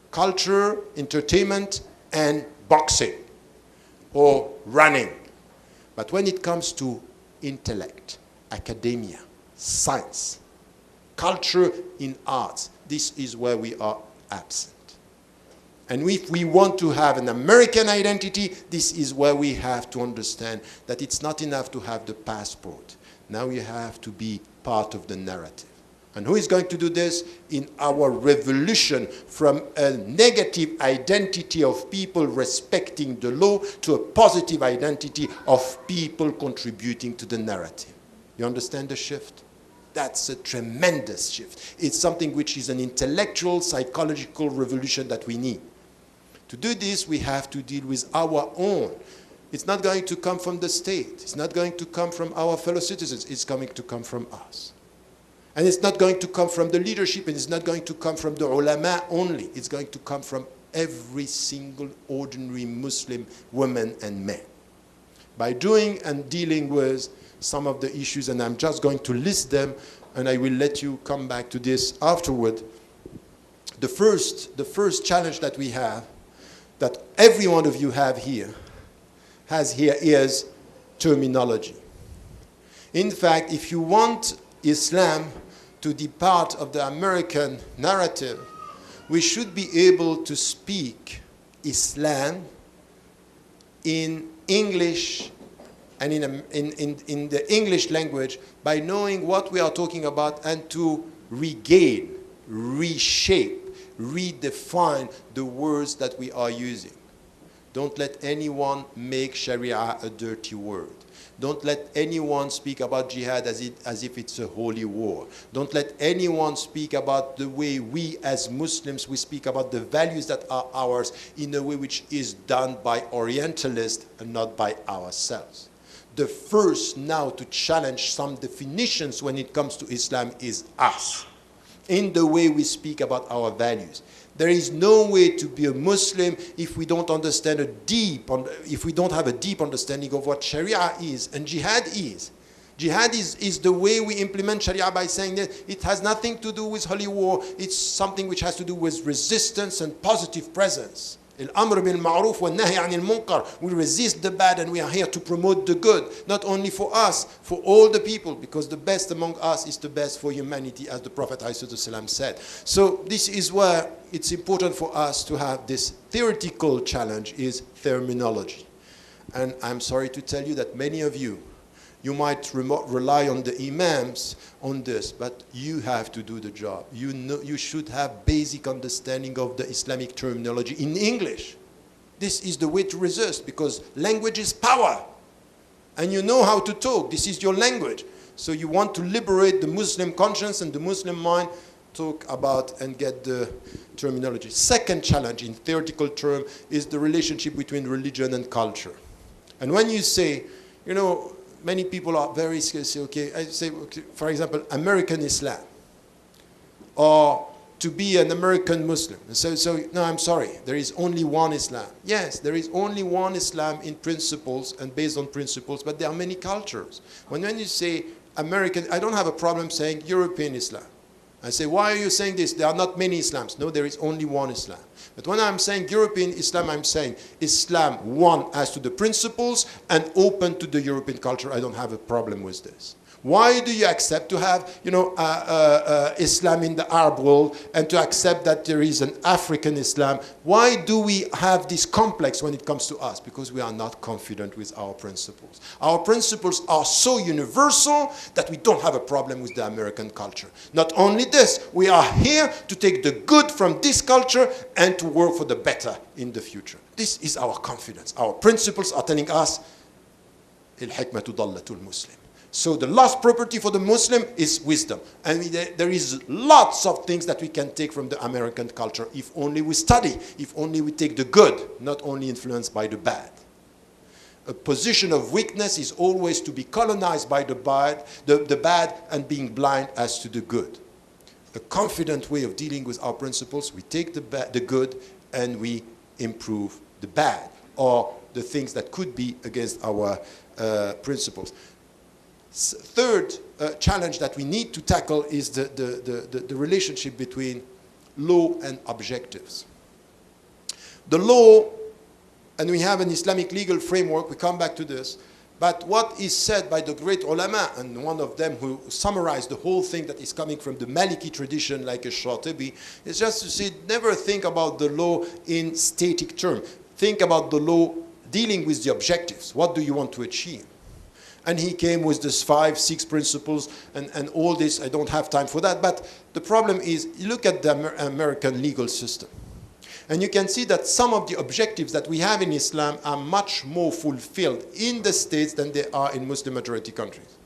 Culture, entertainment, and boxing or running. But when it comes to intellect, academia, science, culture in arts, this is where we are absent. And if we want to have an American identity, this is where we have to understand that it's not enough to have the passport. Now you have to be part of the narrative. And who is going to do this? In our revolution from a negative identity of people respecting the law to a positive identity of people contributing to the narrative. You understand the shift? That's a tremendous shift. It's something which is an intellectual, psychological revolution that we need. To do this, we have to deal with our own. It's not going to come from the state. It's not going to come from our fellow citizens. It's going to come from us. And it's not going to come from the leadership, and it's not going to come from the ulama only. It's going to come from every single ordinary Muslim woman and man. By doing and dealing with some of the issues, and I'm just going to list them, and I will let you come back to this afterward. The first challenge that we have, that every one of you has here is terminology. In fact, if you want Islam to depart of the American narrative, we should be able to speak Islam in English and in the English language by knowing what we are talking about and to regain, reshape, redefine the words that we are using. Don't let anyone make Sharia a dirty word. Don't let anyone speak about jihad as if it's a holy war. Don't let anyone speak about the way we as Muslims, we speak about the values that are ours in a way which is done by Orientalists and not by ourselves. The first now to challenge some definitions when it comes to Islam is us, in the way we speak about our values. There is no way to be a Muslim if we don't understand if we don't have a deep understanding of what Sharia is and jihad is. Jihad is the way we implement Sharia by saying that it has nothing to do with holy war. It's something which has to do with resistance and positive presence. Al-amr bil ma'ruf wa nahy anil munkar. We resist the bad and we are here to promote the good, not only for us, for all the people, because the best among us is the best for humanity, as the Prophet ﷺ said. So this is where it's important for us to have this theoretical challenge, is terminology. And I'm sorry to tell you that many of you might rely on the imams on this, but you have to do the job. You should have basic understanding of the Islamic terminology in English. This is the way to resist, because language is power. And you know how to talk. This is your language. So you want to liberate the Muslim conscience and the Muslim mind, talk about and get the terminology. Second challenge in theoretical term is the relationship between religion and culture. And when you say, many people are very scared. Say, okay, I say, okay, for example, American Islam, or to be an American Muslim. So no, I'm sorry, there is only one Islam. Yes, there is only one Islam in principles and based on principles, but there are many cultures. When you say American, I don't have a problem saying European Islam. I say, why are you saying this? There are not many Islams. No, there is only one Islam. But when I'm saying European Islam, I'm saying Islam, one, as to the principles and open to the European culture. I don't have a problem with this. Why do you accept to have, Islam in the Arab world and to accept that there is an African Islam? Why do we have this complex when it comes to us? Because we are not confident with our principles. Our principles are so universal that we don't have a problem with the American culture. Not only this, we are here to take the good from this culture and to work for the better in the future. This is our confidence. Our principles are telling us, الحكمة ضالة المسلم. So the last property for the Muslim is wisdom. And there is lots of things that we can take from the American culture if only we study, if only we take the good, not only influenced by the bad. A position of weakness is always to be colonized by the bad and being blind as to the good. A confident way of dealing with our principles, we take the good and we improve the bad, or the things that could be against our principles. Third challenge that we need to tackle is the relationship between law and objectives. The law, and we have an Islamic legal framework, we come back to this, but what is said by the great ulama, and one of them who summarized the whole thing that is coming from the Maliki tradition, like a Shatibi, is just to say, never think about the law in static terms. Think about the law dealing with the objectives. What do you want to achieve? And he came with this 5, 6 principles and all this. I don't have time for that. But the problem is, you look at the American legal system. And you can see that some of the objectives that we have in Islam are much more fulfilled in the States than they are in Muslim-majority countries.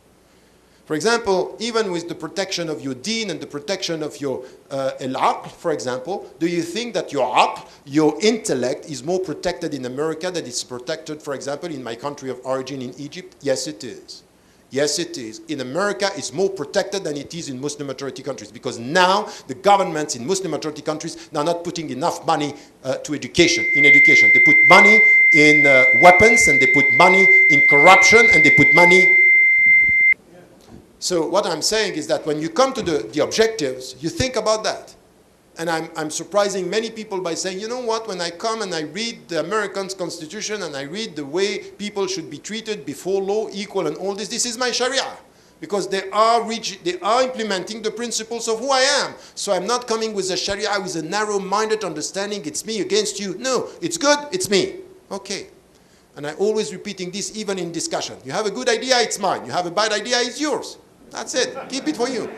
For example, even with the protection of your deen and the protection of your al-aql, for example, do you think that your aql, your intellect, is more protected in America than it's protected, for example, in my country of origin in Egypt? Yes, it is. Yes, it is. In America, it's more protected than it is in Muslim-majority countries, because now the governments in Muslim-majority countries are not putting enough money to education, in education. They put money in weapons, and they put money in corruption, and they put money. So what I'm saying is that when you come to the objectives, you think about that. And I'm surprising many people by saying, you know what, when I come and I read the American Constitution and I read the way people should be treated before law, equal and all this, this is my Sharia. Because they are implementing the principles of who I am. So I'm not coming with a Sharia with a narrow-minded understanding, it's me against you. No, it's good, it's me. Okay. And I'm always repeating this even in discussion. You have a good idea, it's mine. You have a bad idea, it's yours. That's it. Keep it for you.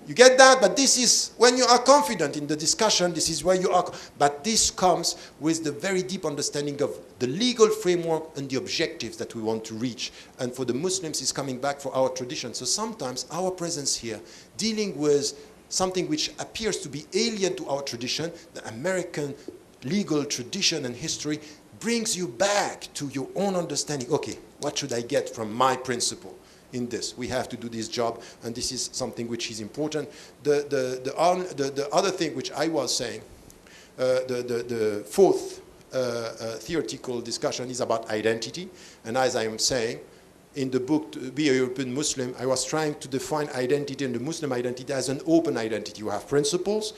You get that? But this is, when you are confident in the discussion, this is where you are. But this comes with the very deep understanding of the legal framework and the objectives that we want to reach. And for the Muslims, it's coming back for our tradition. So sometimes our presence here, dealing with something which appears to be alien to our tradition, the American legal tradition and history, brings you back to your own understanding. Okay, what should I get from my principle? In this, we have to do this job, and this is something which is important. The other thing which I was saying, the fourth theoretical discussion is about identity. And as I am saying, in the book, To Be a European Muslim, I was trying to define identity and the Muslim identity as an open identity. You have principles,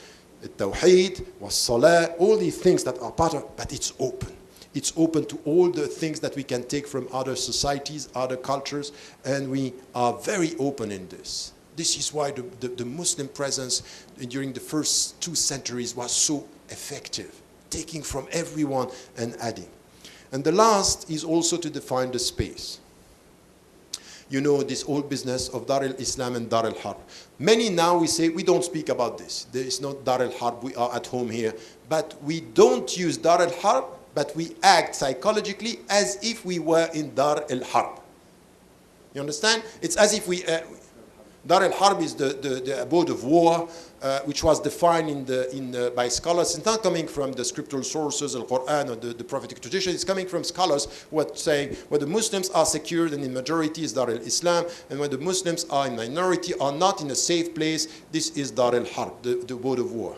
Tawheed, Salah, all these things that are part of, but it's open. It's open to all the things that we can take from other societies, other cultures, and we are very open in this. This is why the Muslim presence during the first 2 centuries was so effective, taking from everyone and adding. And the last is also to define the space. You know, this old business of Dar al-Islam and Dar al-Harb. Many now we say, we don't speak about this. There is no Dar al-Harb, we are at home here. But we don't use Dar al-Harb, but we act psychologically as if we were in Dar al-Harb. You understand? It's as if we... Dar al-Harb is the abode of war, which was defined by scholars. It's not coming from the scriptural sources, Al-Quran, or the prophetic tradition. It's coming from scholars who are saying, when the Muslims are secured and in majority is Dar al-Islam, and when the Muslims are in minority, are not in a safe place, this is Dar al-Harb, the abode of war.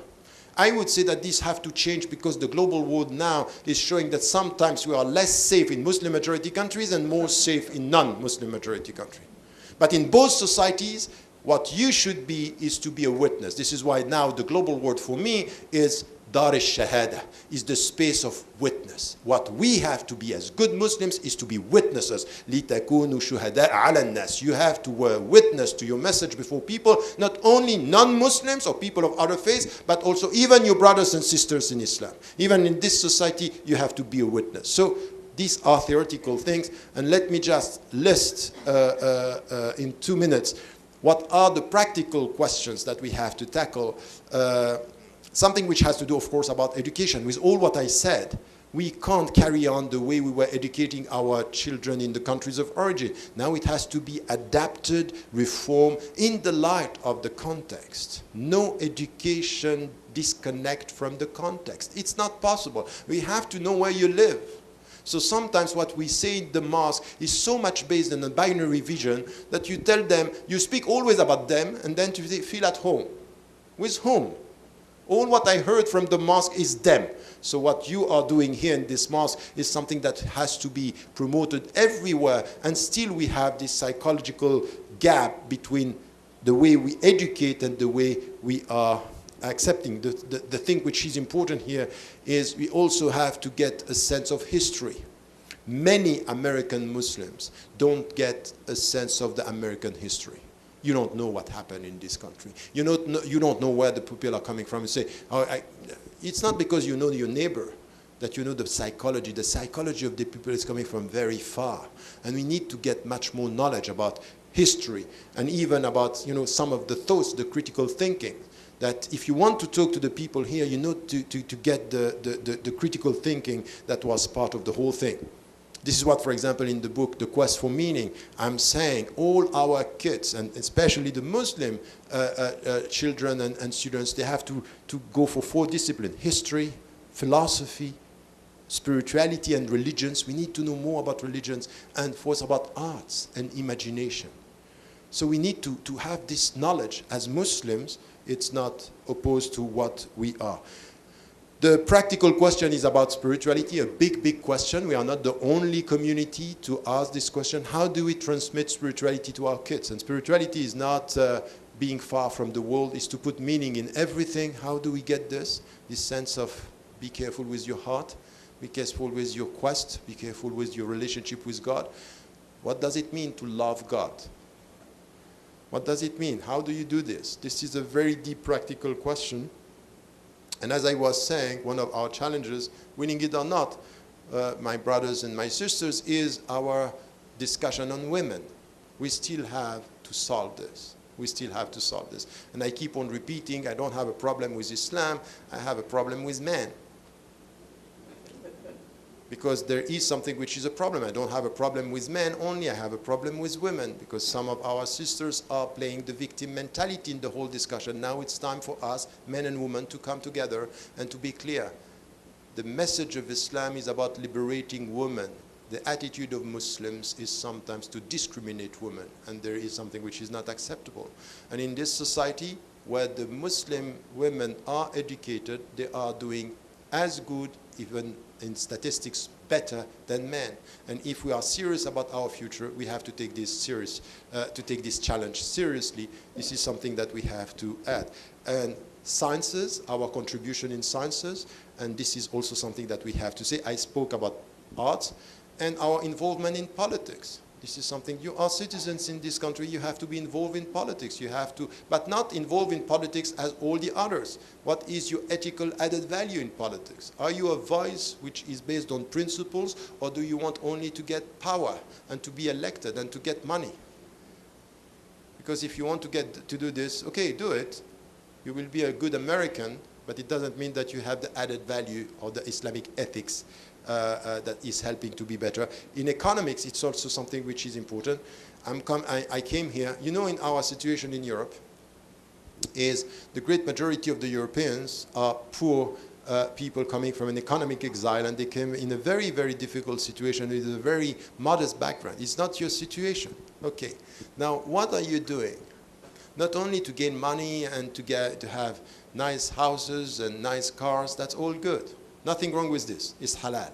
I would say that these have to change because the global world now is showing that sometimes we are less safe in Muslim majority countries and more safe in non-Muslim majority countries. But in both societies, what you should be is to be a witness. This is why now the global word for me is Dar al-Shahada, is the space of witness. What we have to be as good Muslims is to be witnesses. لِتَكُونُوا شُهَدَاءَ عَلَى النَّاسِ. You have to witness to your message before people, not only non-Muslims or people of other faiths, but also even your brothers and sisters in Islam. Even in this society, you have to be a witness. So these are theoretical things. And let me just list in 2 minutes what are the practical questions that we have to tackle. Something which has to do, of course, about education. With all what I said, we can't carry on the way we were educating our children in the countries of origin. Now it has to be adapted, reformed in the light of the context. No education disconnect from the context. It's not possible. We have to know where you live. So sometimes what we say in the mosque is so much based on a binary vision that you tell them, you speak always about them, and then you feel at home. With whom? All what I heard from the mosque is them. So what you are doing here in this mosque is something that has to be promoted everywhere. And still we have this psychological gap between the way we educate and the way we are accepting. The thing which is important here is we also have to get a sense of history. Many American Muslims don't get a sense of the American history. You don't know what happened in this country. You don't know where the people are coming from. You say, oh, it's not because you know your neighbor. that you know the psychology of the people is coming from very far. And we need to get much more knowledge about history and even about, you know, some of the thoughts, the critical thinking. That if you want to talk to the people here, you know to get the critical thinking that was part of the whole thing. This is what, for example, in the book, The Quest for Meaning, I'm saying all our kids, and especially the Muslim children and students, they have to go for 4 disciplines: history, philosophy, spirituality, and religions. We need to know more about religions, and fourth, about arts and imagination. So we need to have this knowledge. As Muslims, it's not opposed to what we are. The practical question is about spirituality, a big, big question. We are not the only community to ask this question. How do we transmit spirituality to our kids? And spirituality is not being far from the world, it's to put meaning in everything. How do we get this? This sense of be careful with your heart, be careful with your quest, be careful with your relationship with God. What does it mean to love God? What does it mean? How do you do this? This is a very deep practical question. And as I was saying, one of our challenges, winning it or not, my brothers and my sisters, is our discussion on women. We still have to solve this. We still have to solve this. And I keep on repeating, I don't have a problem with Islam, I have a problem with men. Because there is something which is a problem. I don't have a problem with men only, I have a problem with women, because some of our sisters are playing the victim mentality in the whole discussion. Now it's time for us, men and women, to come together and to be clear. The message of Islam is about liberating women. The attitude of Muslims is sometimes to discriminate women, and there is something which is not acceptable. And in this society, where the Muslim women are educated, they are doing as good, even in statistics, better than men. And if we are serious about our future, we have to take this challenge seriously. This is something that we have to add. And sciences, our contribution in sciences, and this is also something that we have to say. I spoke about arts and our involvement in politics. This is something, you are citizens in this country, you have to be involved in politics. You have to, but not involved in politics as all the others. What is your ethical added value in politics? Are you a voice which is based on principles, or do you want only to get power and to be elected and to get money? Because if you want to do this, okay, do it. You will be a good American, but it doesn't mean that you have the added value or the Islamic ethics that is helping to be better. In economics, it's also something which is important. I came here, you know, in our situation in Europe, is the great majority of the Europeans are poor people coming from an economic exile, and they came in a very, very difficult situation with a very modest background. It's not your situation. Okay. Now, what are you doing? Not only to gain money and to have nice houses and nice cars, that's all good. Nothing wrong with this. It's halal.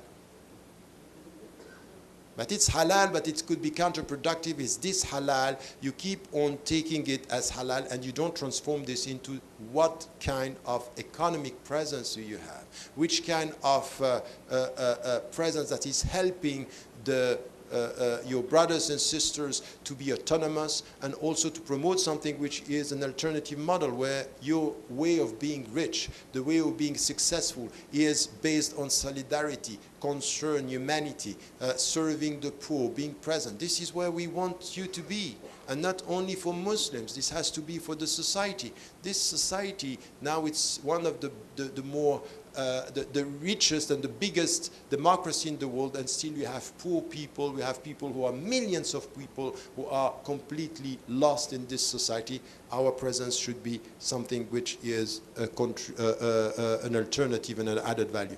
But it's halal, but it could be counterproductive. Is this halal? You keep on taking it as halal, and you don't transform this into what kind of economic presence do you have? Which kind of presence that is helping your brothers and sisters to be autonomous, and also to promote something which is an alternative model, where your way of being rich, the way of being successful, is based on solidarity, concern, humanity, serving the poor, being present. This is where we want you to be. And not only for Muslims, this has to be for the society. This society, now it's one of the richest and the biggest democracy in the world, and still we have poor people, we have people who are millions of people who are completely lost in this society. Our presence should be something which is an alternative and an added value.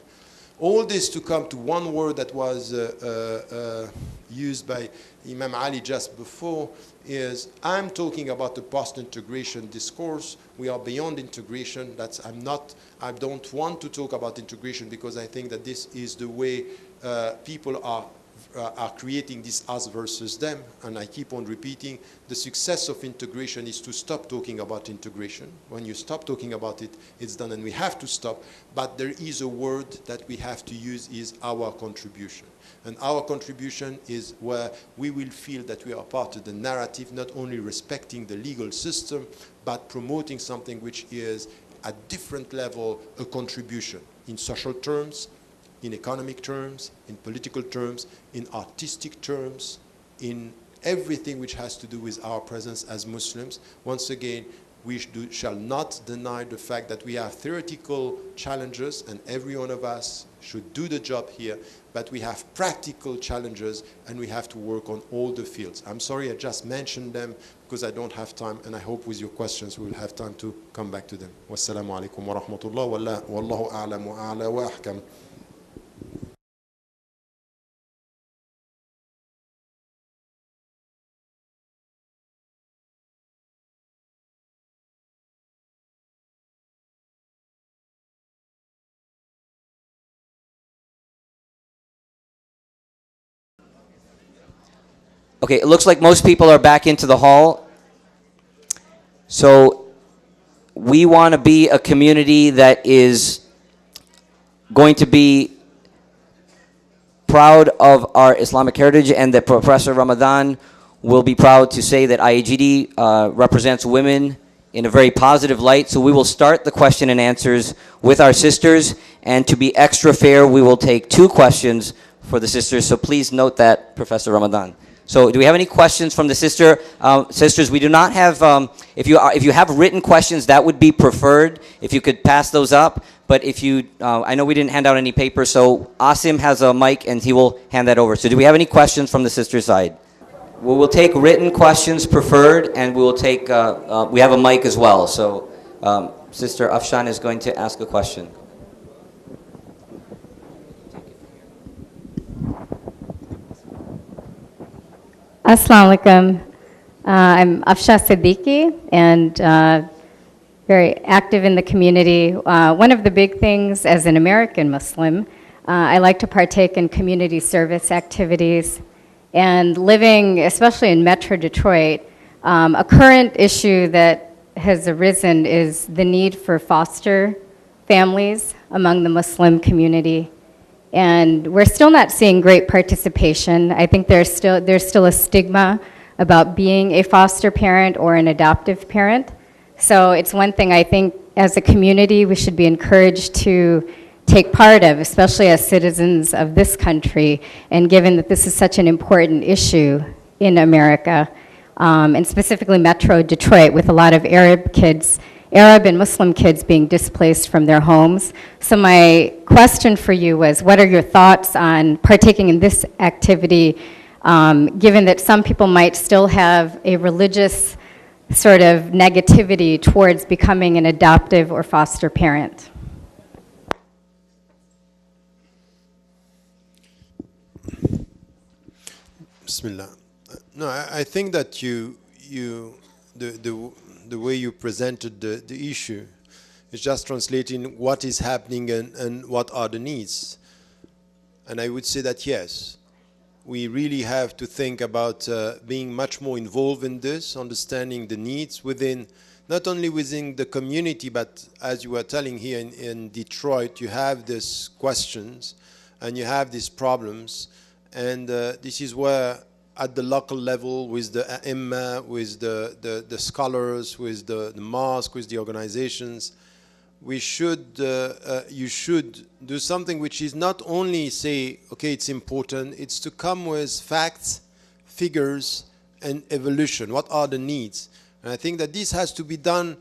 All this to come to one word that was used by Imam Ali just before, is I'm talking about the post-integration discourse. We are beyond integration. I don't want to talk about integration, because I think that this is the way people are creating this us versus them. And I keep on repeating, the success of integration is to stop talking about integration. When you stop talking about it, it's done, and we have to stop. But there is a word that we have to use, is our contribution. And our contribution is where we will feel that we are part of the narrative, not only respecting the legal system, but promoting something which is at different level a contribution in social terms, in economic terms, in political terms, in artistic terms, in everything which has to do with our presence as Muslims. Once again, we shall not deny the fact that we have theoretical challenges, and every one of us should do the job here, but we have practical challenges, and we have to work on all the fields. I'm sorry I just mentioned them because I don't have time, and I hope with your questions we will have time to come back to them. Wassalamu alaikum wa rahmatullah, wallahu a'lam wa a'la wa ahkam. Okay, it looks like most people are back into the hall. So we want to be a community that is going to be proud of our Islamic heritage, and that Professor Ramadan will be proud to say that IAGD represents women in a very positive light. So we will start the question and answers with our sisters, and to be extra fair, we will take 2 questions for the sisters. So please note that, Professor Ramadan. So do we have any questions from the sisters? We do not have, if you have written questions, that would be preferred, if you could pass those up. But if you, I know we didn't hand out any paper, so Asim has a mic and he will hand that over. So do we have any questions from the sister side? We will take written questions preferred, and we will take, we have a mic as well. So Sister Afshan is going to ask a question. Assalamu alaikum. I'm Afsha Siddiqui, and very active in the community. One of the big things as an American Muslim, I like to partake in community service activities. And living, especially in Metro Detroit, a current issue that has arisen is the need for foster families among the Muslim community. And we're still not seeing great participation. I think there's still a stigma about being a foster parent or an adoptive parent. So it's one thing I think as a community we should be encouraged to take part of, especially as citizens of this country, and given that this is such an important issue in America, and specifically Metro Detroit, with a lot of Arab and Muslim kids being displaced from their homes. So my question for you was, what are your thoughts on partaking in this activity, given that some people might still have a religious sort of negativity towards becoming an adoptive or foster parent? Bismillah. No, I think that the way you presented the issue is just translating what is happening and what are the needs. And I would say that yes, we really have to think about being much more involved in this, understanding the needs within, not only within the community, but as you were telling here in Detroit, you have these questions and you have these problems. And this is where, at the local level, with the Imma, with the scholars, with the mosque, with the organizations, we should, you should do something which is not only say, okay, it's important, it's to come with facts, figures, and evolution. What are the needs? And I think that this has to be done,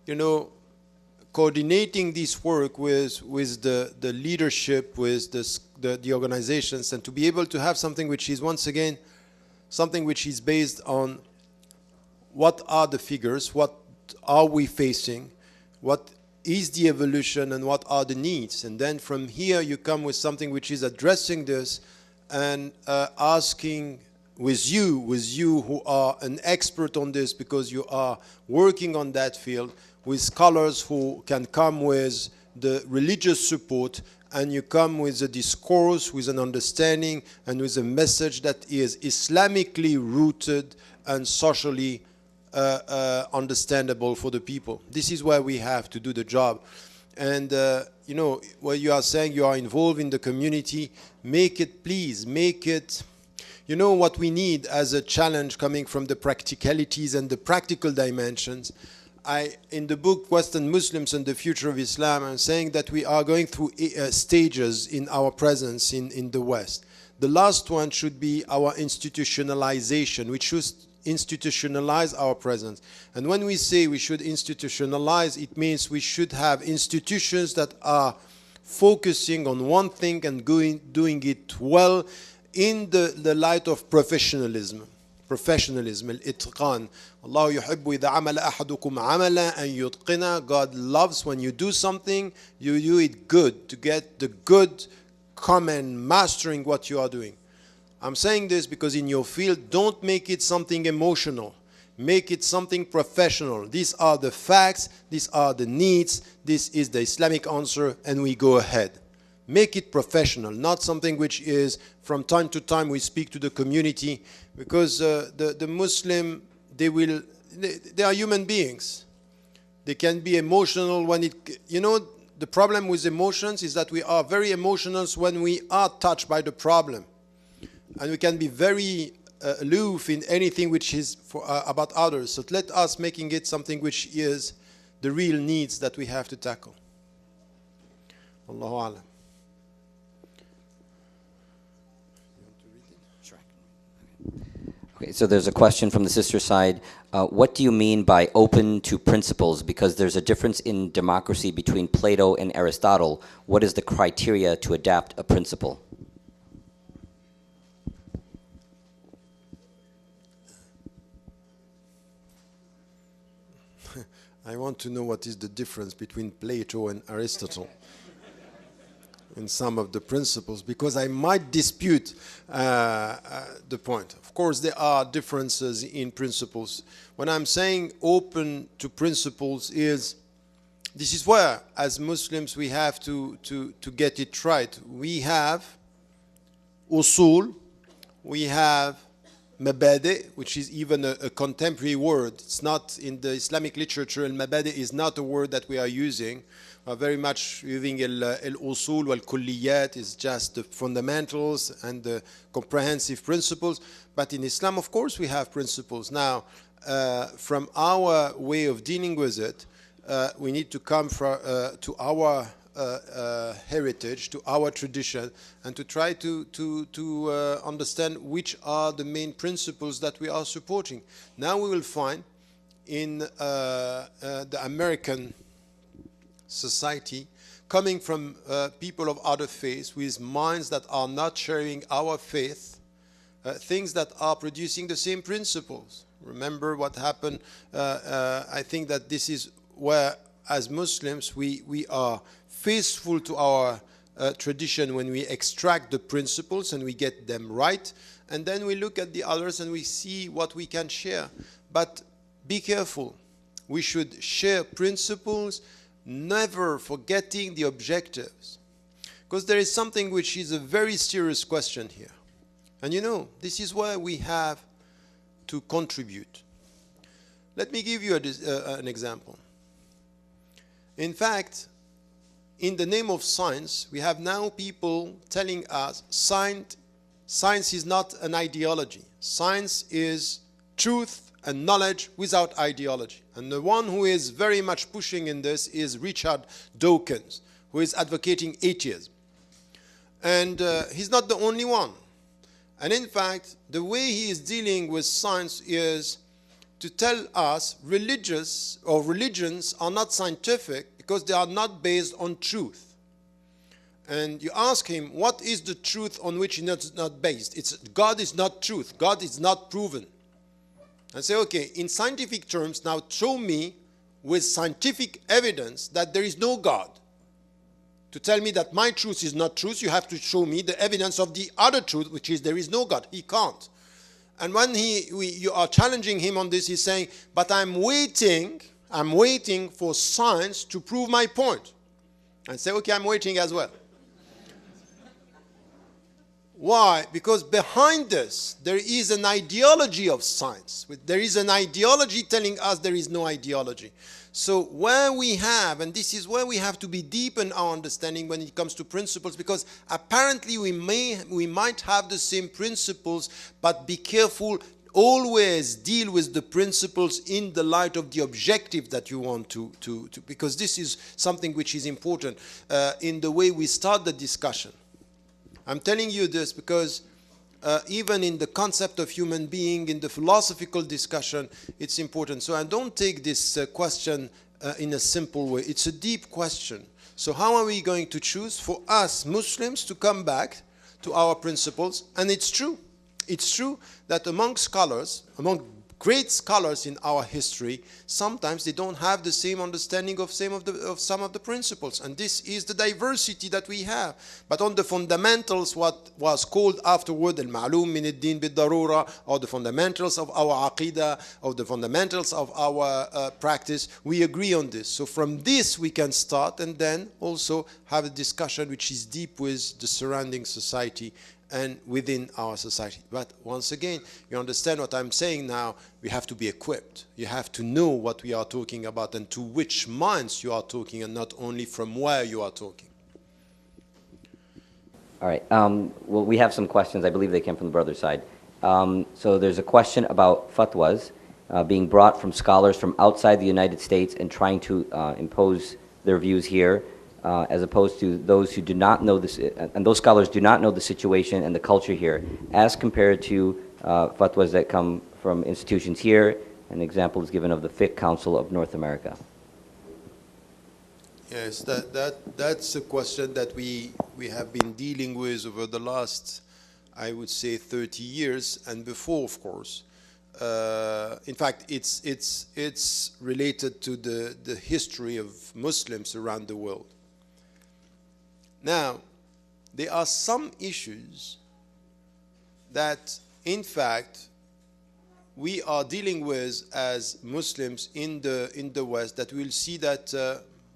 you know, coordinating this work with the leadership, with the organizations, and to be able to have something which is, once again, something which is based on what are the figures, what are we facing, what is the evolution, and what are the needs. And then from here you come with something which is addressing this and asking with you who are an expert on this, because you are working on that field, with scholars who can come with the religious support, and you come with a discourse, with an understanding, and with a message that is Islamically rooted and socially understandable for the people. This is where we have to do the job. And you know, what you are saying, you are involved in the community, make it, please, make it. You know what we need as a challenge coming from the practicalities and the practical dimensions? in the book Western Muslims and the Future of Islam, I'm saying that we are going through stages in our presence in the West. The last one should be our institutionalization. We should institutionalize our presence. And when we say we should institutionalize, it means we should have institutions that are focusing on one thing and doing it well in the light of professionalism. الاتقان. الله يحب إذا عمل أحدكم عملا أن يتقنا. God loves when you do something, you do it good, to get the good common mastering what you are doing. I'm saying this because in your field, don't make it something emotional. Make it something professional. These are the facts, these are the needs, this is the Islamic answer, and we go ahead. Make it professional, not something which is from time to time we speak to the community, because the Muslim, they are human beings. They can be emotional when the problem with emotions is that we are very emotional when we are touched by the problem. And we can be very aloof in anything which is about others. So let us making it something which is the real needs that we have to tackle. Allahu Alam. Okay, so there's a question from the sister side. What do you mean by open to principles? Because there's a difference in democracy between Plato and Aristotle. What is the criteria to adapt a principle? I want to know what is the difference between Plato and Aristotle in some of the principles, because I might dispute the point. Of course, there are differences in principles. When I'm saying open to principles this is where, as Muslims, we have to get it right. We have usul, we have mabadi, which is even a contemporary word. It's not in the Islamic literature. Al-mabadi is not a word that we are using. We are very much using al-usul wal-kulliyat, is just the fundamentals and the comprehensive principles. But in Islam, of course, we have principles. Now, from our way of dealing with it, we need to come to our heritage, to our tradition, and to try to understand which are the main principles that we are supporting. Now we will find in the American society, coming from people of other faiths with minds that are not sharing our faith, things that are producing the same principles. Remember what happened. I think that this is where, as Muslims, we are faithful to our tradition when we extract the principles and we get them right, and then we look at the others and we see what we can share. But be careful. We should share principles, never forgetting the objectives. Because there is something which is a very serious question here. And this is where we have to contribute. Let me give you an example. In fact, in the name of science, we have now people telling us science is not an ideology. Science is truth and knowledge without ideology. And the one who is very much pushing in this is Richard Dawkins, who is advocating atheism. And he's not the only one. And in fact, the way he is dealing with science is to tell us religions are not scientific because they are not based on truth. And you ask him, what is the truth on which it's not based? God is not truth. God is not proven. I say, okay, in scientific terms, now show me with scientific evidence that there is no God. To tell me that my truth is not truth, you have to show me the evidence of the other truth, which is there is no God. He can't. And when you are challenging him on this, he's saying, but I'm waiting for science to prove my point. And say, okay, I'm waiting as well. Why? Because behind this, there is an ideology of science. There is an ideology telling us there is no ideology. So where we have, and this is where we have to be deep in our understanding when it comes to principles, because apparently we might have the same principles, but be careful, always deal with the principles in the light of the objective that you want to because this is something which is important in the way we start the discussion. I'm telling you this because even in the concept of human being, in the philosophical discussion, it's important. So I don't take this question in a simple way. It's a deep question. So how are we going to choose for us Muslims to come back to our principles? And it's true. It's true that among scholars, among great scholars in our history, sometimes they don't have the same understanding of some of the principles. And this is the diversity that we have. But on the fundamentals, what was called afterward al-ma'lum min ad-din bid-darura, or the fundamentals of our aqidah, or the fundamentals of our practice, we agree on this. So from this we can start and then also have a discussion which is deep with the surrounding society and within our society. But once again, you understand what I'm saying now, we have to be equipped. You have to know what we are talking about and to which minds you are talking, and not only from where you are talking. All right. Well, we have some questions. I believe they came from the brother's side. So there's a question about fatwas being brought from scholars from outside the United States and trying to impose their views here. As opposed to those who do not know this, and those scholars do not know the situation and the culture here, as compared to fatwas that come from institutions here. An example is given of the Fiqh Council of North America. Yes, that's a question that we have been dealing with over the last, I would say, 30 years, and before, of course. In fact, it's related to the history of Muslims around the world. Now, there are some issues that, in fact, we are dealing with as Muslims in the West, that we'll see that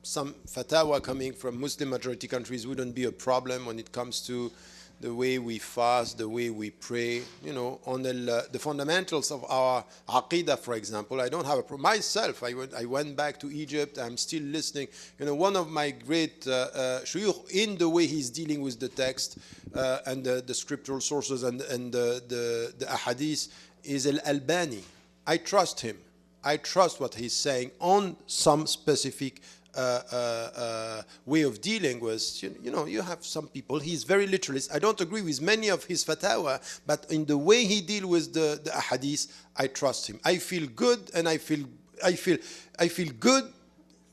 some fatwa coming from Muslim majority countries wouldn't be a problem when it comes to the way we fast, the way we pray, you know, on the fundamentals of our aqidah, for example. I don't have a problem. Myself, I went back to Egypt. I'm still listening. You know, one of my great shuyukh, in the way he's dealing with the text and the scriptural sources and the ahadith, is Al-Albani. I trust him. I trust what he's saying on some specific way of dealing with, you know, you have some people, he's very literalist. I don't agree with many of his fatwa, but in the way he deals with the ahadith, I trust him. I feel good, and I feel good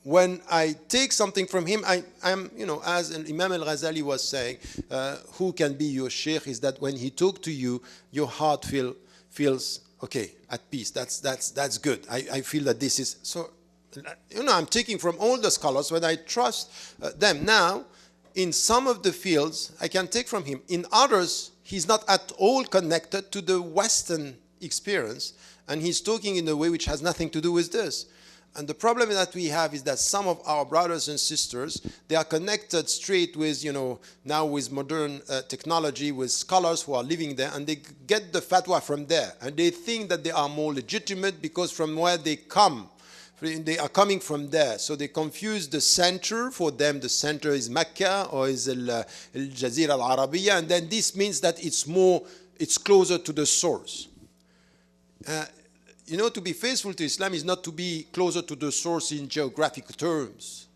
when I take something from him. I'm, you know, as Imam al-Ghazali was saying, who can be your sheikh is that when he talks to you, your heart feels okay, at peace. That's good. I feel that this is so. You know, I'm taking from all the scholars when I trust them. Now, in some of the fields, I can take from him. In others, he's not at all connected to the Western experience, and he's talking in a way which has nothing to do with this. And the problem that we have is that some of our brothers and sisters, they are connected straight with, you know, now with modern technology, with scholars who are living there, and they get the fatwa from there. And they think that they are more legitimate because from where they come, they are coming from there. So they confuse the center. For them, the center is Mecca or is Al-Jazira Al-Arabiya, and then this means that it's closer to the source. You know, to be faithful to Islam is not to be closer to the source in geographic terms.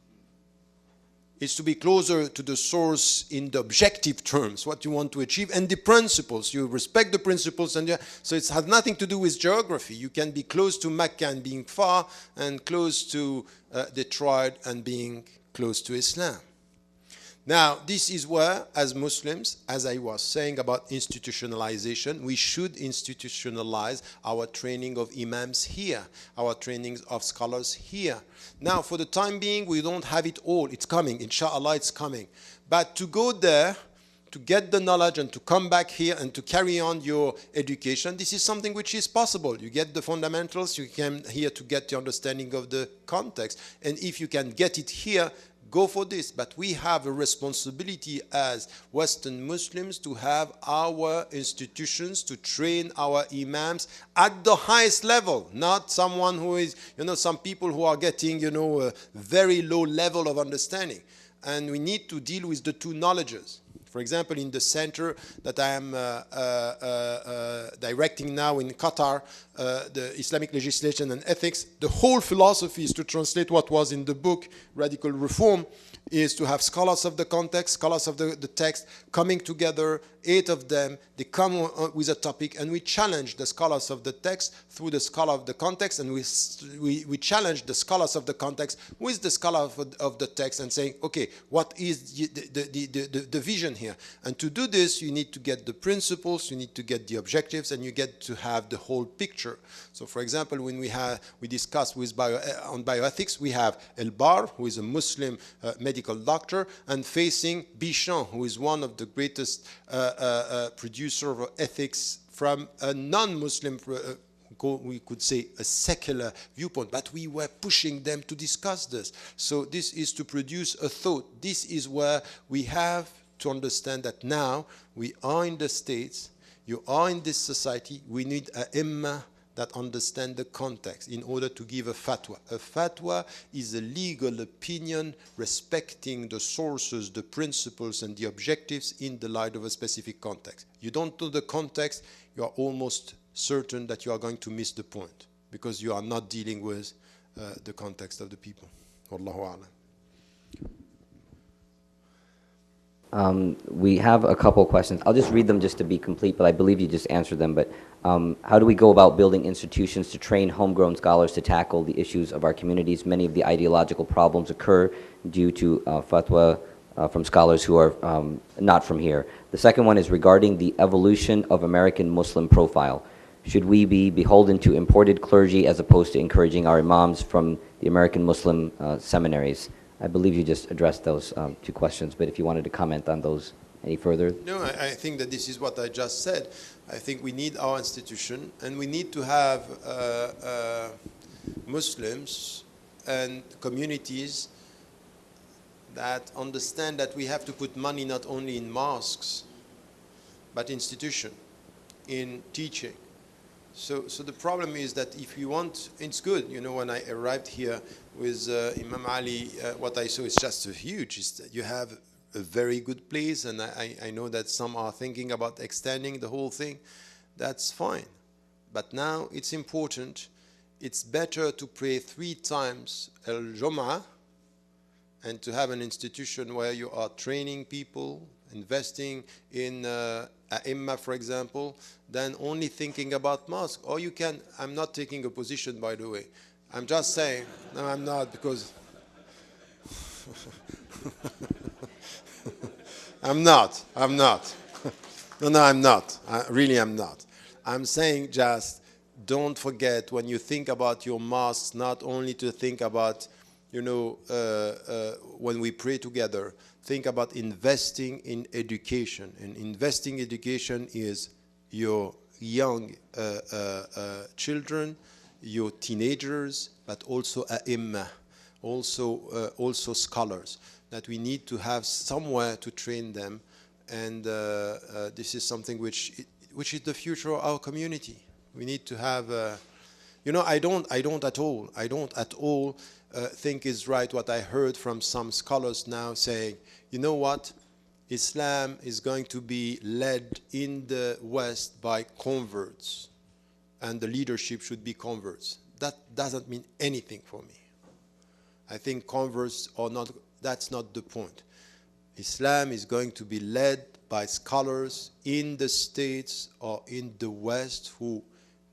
It's to be closer to the source in the objective terms, what you want to achieve, and the principles. You respect the principles, and so it has nothing to do with geography. You can be close to Mecca and being far, and close to Detroit and being close to Islam. Now, this is where, as Muslims, as I was saying about institutionalization, we should institutionalize our training of imams here, our trainings of scholars here. Now, for the time being, we don't have it all. It's coming. Inshallah, it's coming. But to go there, to get the knowledge and to come back here and to carry on your education, this is something which is possible. You get the fundamentals, you come here to get the understanding of the context. And if you can get it here, go for this. But we have a responsibility as Western Muslims to have our institutions, to train our imams at the highest level, not someone who is, you know, some people who are getting, you know, a very low level of understanding. And we need to deal with the two knowledges. For example, in the center that I am directing now in Qatar, the Islamic legislation and ethics, the whole philosophy is to translate what was in the book, Radical Reform, is to have scholars of the context, scholars of the text coming together, 8 of them, they come with a topic, and we challenge the scholars of the text through the scholar of the context, and we challenge the scholars of the context with the scholar of the text and saying, okay, what is the vision here? And to do this, you need to get the principles, you need to get the objectives, and you get to have the whole picture. So for example, when we discuss on bioethics, we have El-Bar, who is a Muslim medical doctor, and facing Bichon, who is one of the greatest producer of ethics from a non-Muslim, we could say a secular viewpoint, but we were pushing them to discuss this. So this is to produce a thought. This is where we have to understand that now we are in the States, you are in this society, we need a imma that understand the context in order to give a fatwa. A fatwa is a legal opinion respecting the sources, the principles, and the objectives in the light of a specific context. You don't know the context, you are almost certain that you are going to miss the point because you are not dealing with the context of the people. Wallahu a'lam. We have a couple questions. I'll just read them just to be complete, but I believe you just answered them. But how do we go about building institutions to train homegrown scholars to tackle the issues of our communities? Many of the ideological problems occur due to fatwa from scholars who are not from here. The second one is regarding the evolution of American Muslim profile. Should we be beholden to imported clergy as opposed to encouraging our imams from the American Muslim seminaries? I believe you just addressed those 2 questions, but if you wanted to comment on those any further. No, I think that this is what I just said. I think we need our institution, and we need to have Muslims and communities that understand that we have to put money not only in mosques, but institution, in teaching. So the problem is that if you want, it's good. You know, when I arrived here with Imam Ali, what I saw is just huge. You have a very good place, and I know that some are thinking about extending the whole thing. That's fine. But now it's important. It's better to pray 3 times al-Jum'ah and to have an institution where you are training people, investing in A'imma, for example, than only thinking about mosque. Or you can, I'm not taking a position, by the way. I'm just saying, no, I'm not, because I'm not. No, I'm not. Really, I'm not. I'm saying just don't forget when you think about your mosques, not only to think about, you know, when we pray together, think about investing in education. And investing in education is your young children, your teenagers, but also a'imma, also scholars, that we need to have somewhere to train them. And this is something which is the future of our community. We need to have, you know, I don't at all think is right what I heard from some scholars now saying, you know what, Islam is going to be led in the West by converts, and the leadership should be converts. That doesn't mean anything for me. I think converts are not, that's not the point. Islam is going to be led by scholars in the States or in the West who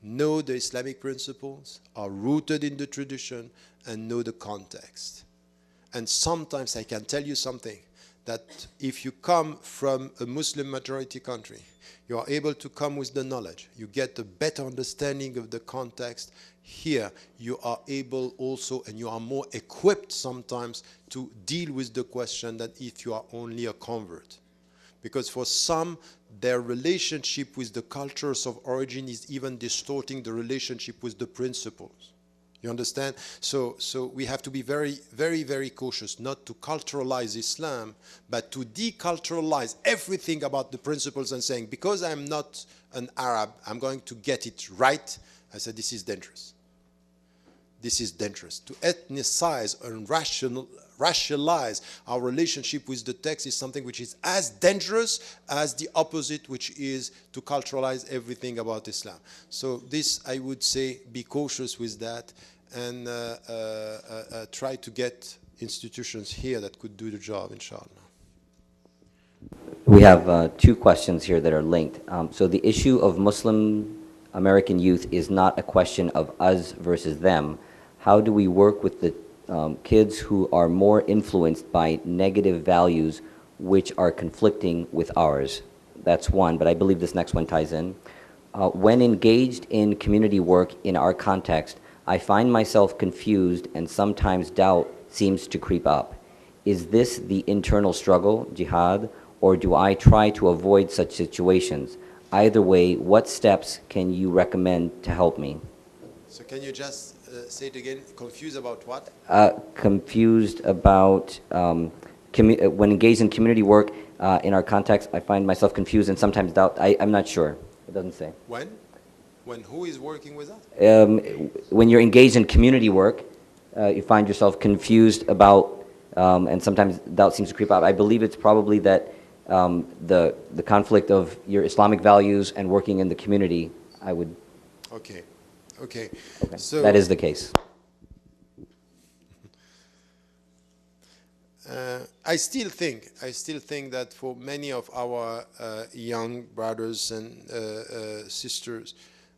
know the Islamic principles, are rooted in the tradition, and know the context. And sometimes I can tell you something, that if you come from a Muslim majority country, you are able to come with the knowledge. You get a better understanding of the context. Here, you are able also, and you are more equipped sometimes to deal with the question than if you are only a convert. Because for some, their relationship with the cultures of origin is even distorting the relationship with the principles. You understand? So we have to be very, very, very cautious not to culturalize Islam, but to deculturalize everything about the principles and saying, because I'm not an Arab, I'm going to get it right. I said, this is dangerous. this is dangerous. To ethnicize and rationalize our relationship with the text is something which is as dangerous as the opposite, which is to culturalize everything about Islam. So this, I would say, be cautious with that, and try to get institutions here that could do the job, inshallah. We have two questions here that are linked. So the issue of Muslim American youth is not a question of us versus them. How do we work with the kids who are more influenced by negative values which are conflicting with ours? That's one, but I believe this next one ties in. When engaged in community work in our context, I find myself confused and sometimes doubt seems to creep up. Is this the internal struggle, jihad, or do I try to avoid such situations? Either way, what steps can you recommend to help me? So can you just say it again? Confused about what? Confused about when engaged in community work in our context, I find myself confused and sometimes doubt. I'm not sure. It doesn't say. When? When who is working with us? When you're engaged in community work, you find yourself confused about, and sometimes doubt seems to creep up. I believe it's probably that the conflict of your Islamic values and working in the community, I would... Okay. Okay. So that is the case. I still think that for many of our young brothers and sisters,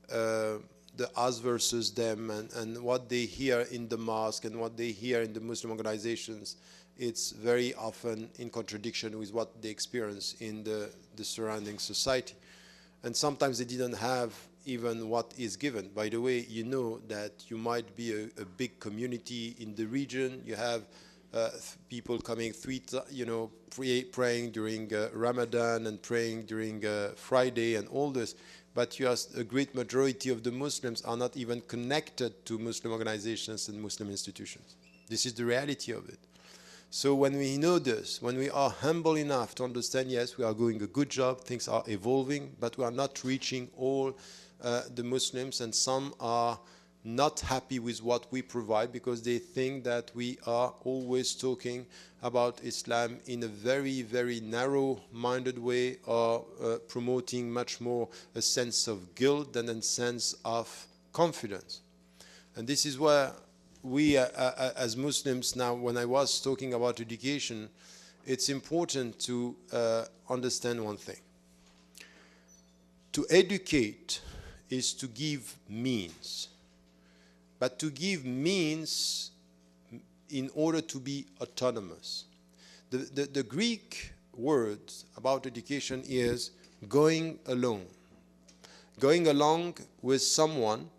the us versus them and what they hear in the mosque and what they hear in the Muslim organizations, it's very often in contradiction with what they experience in the surrounding society. And sometimes they didn't have even what is given. By the way, you know that you might be a big community in the region. You have people coming praying during Ramadan and praying during Friday and all this. But a great majority of the Muslims are not even connected to Muslim organizations and Muslim institutions. This is the reality of it. So when we know this, when we are humble enough to understand, yes, we are doing a good job, things are evolving, but we are not reaching all the Muslims, and some are not happy with what we provide because they think that we are always talking about Islam in a very, very narrow-minded way, or promoting much more a sense of guilt than a sense of confidence. And this is where we as Muslims now, when I was talking about education, it's important to understand one thing. To educate is to give means. But to give means in order to be autonomous. The Greek word about education is going along. Going along with someone.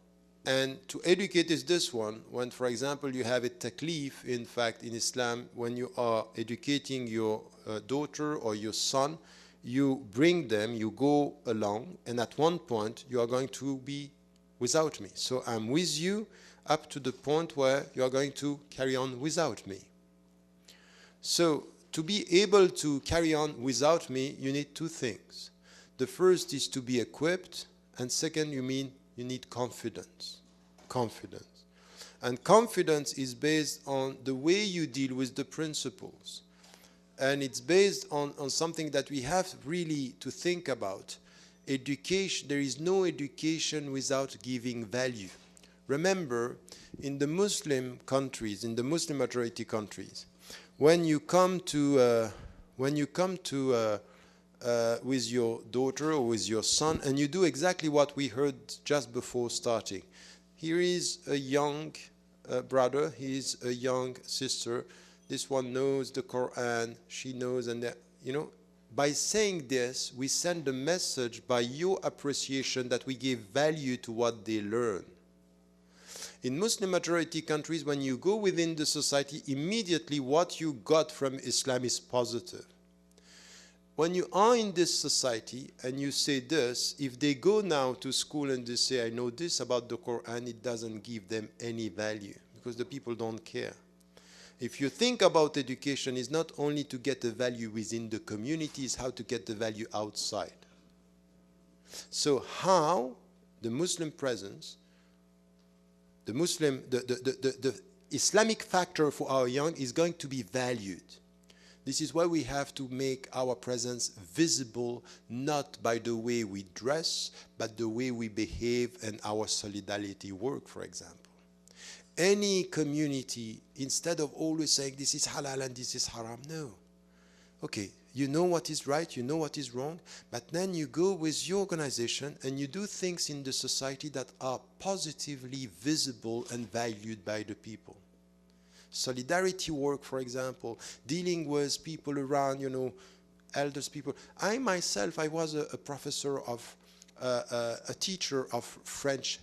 And to educate is this one, when, for example, you have a taklif, in fact, in Islam, when you are educating your daughter or your son, you bring them, you go along, and at one point, you are going to be without me. So I'm with you up to the point where you are going to carry on without me. So to be able to carry on without me, you need two things. The first is to be equipped, and second, you need confidence. Confidence. And confidence is based on the way you deal with the principles. And it's based on something that we have really to think about. Education, there is no education without giving value. Remember, in the Muslim countries, in the Muslim majority countries, when you come to with your daughter or with your son, and you do exactly what we heard just before starting. Here is a young brother, he's a young sister. This one knows the Quran, she knows, and by saying this, we send a message by your appreciation that we give value to what they learn. In Muslim majority countries, when you go within the society, immediately what you got from Islam is positive. When you are in this society and you say this, if they go now to school and they say, I know this about the Quran, it doesn't give them any value because the people don't care. If you think about education, it's not only to get the value within the community, it's how to get the value outside. So how the Muslim presence, The Muslim, the Islamic factor for our young is going to be valued. This is why we have to make our presence visible, not by the way we dress, but the way we behave and our solidarity work, for example. Any community, instead of always saying this is halal and this is haram, no. Okay, you know what is right, you know what is wrong, but then you go with your organization and you do things in the society that are positively visible and valued by the people. Solidarity work, for example, dealing with people around, you know, elders people. I myself, I was a professor of, a teacher of French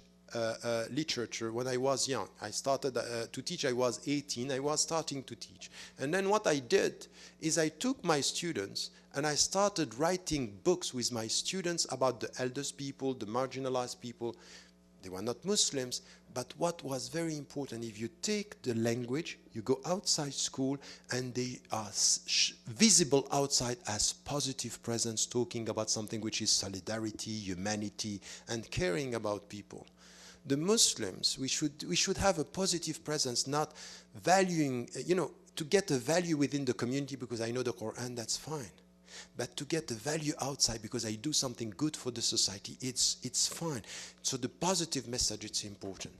literature when I was young. I started to teach, I was 18, I was starting to teach. And then what I did is I took my students and I started writing books with my students about the elders people, the marginalized people. They were not Muslims, but what was very important, if you take the language, you go outside school and they are visible outside as positive presence, talking about something which is solidarity, humanity, and caring about people. The Muslims, we should have a positive presence, not valuing, you know, to get a value within the community because I know the Quran, that's fine. But to get the value outside because I do something good for the society, it's fine. So the positive message, it's important.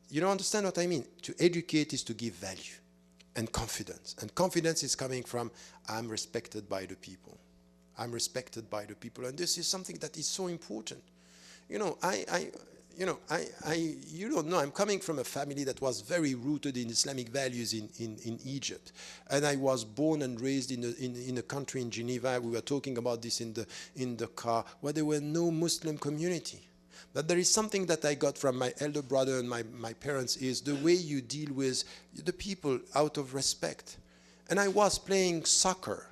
You don't understand what I mean? To educate is to give value and confidence. And confidence is coming from, I'm respected by the people. I'm respected by the people. And this is something that is so important. You know, you don't know, I'm coming from a family that was very rooted in Islamic values in Egypt. And I was born and raised in a country in Geneva. We were talking about this in the car, where there were no Muslim community. But there is something that I got from my elder brother and my parents is the way you deal with the people out of respect. And I was playing soccer.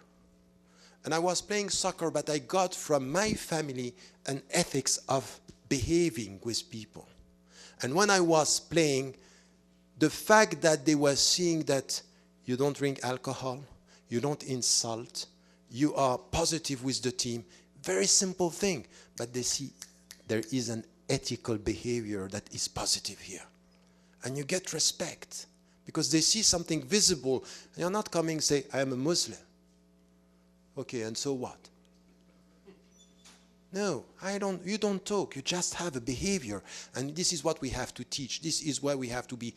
But I got from my family an ethics of behaving with people. And when I was playing, the fact that they were seeing that you don't drink alcohol, you don't insult, you are positive with the team, very simple thing, but they see there is an ethical behavior that is positive here. And you get respect because they see something visible. And you're not coming and say, I am a Muslim. Okay, and so what? No, you don't talk, you just have a behavior. And this is what we have to teach. This is why we have to be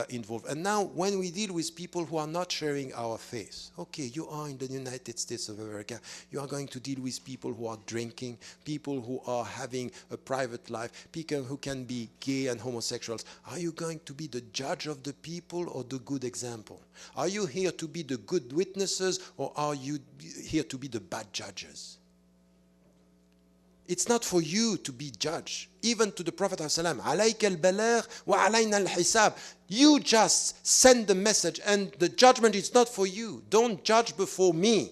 involved. And now when we deal with people who are not sharing our faith, okay, you are in the United States of America, you are going to deal with people who are drinking, people who are having a private life, people who can be gay and homosexuals. Are you going to be the judge of the people or the good example? Are you here to be the good witnesses or are you here to be the bad judges? It's not for you to be judged. Even to the Prophet ﷺ, عَلَيْكَ الْبَلَاغ وَعَلَيْنَا الْحِسَابِ. You just send the message and the judgment is not for you. Don't judge before me.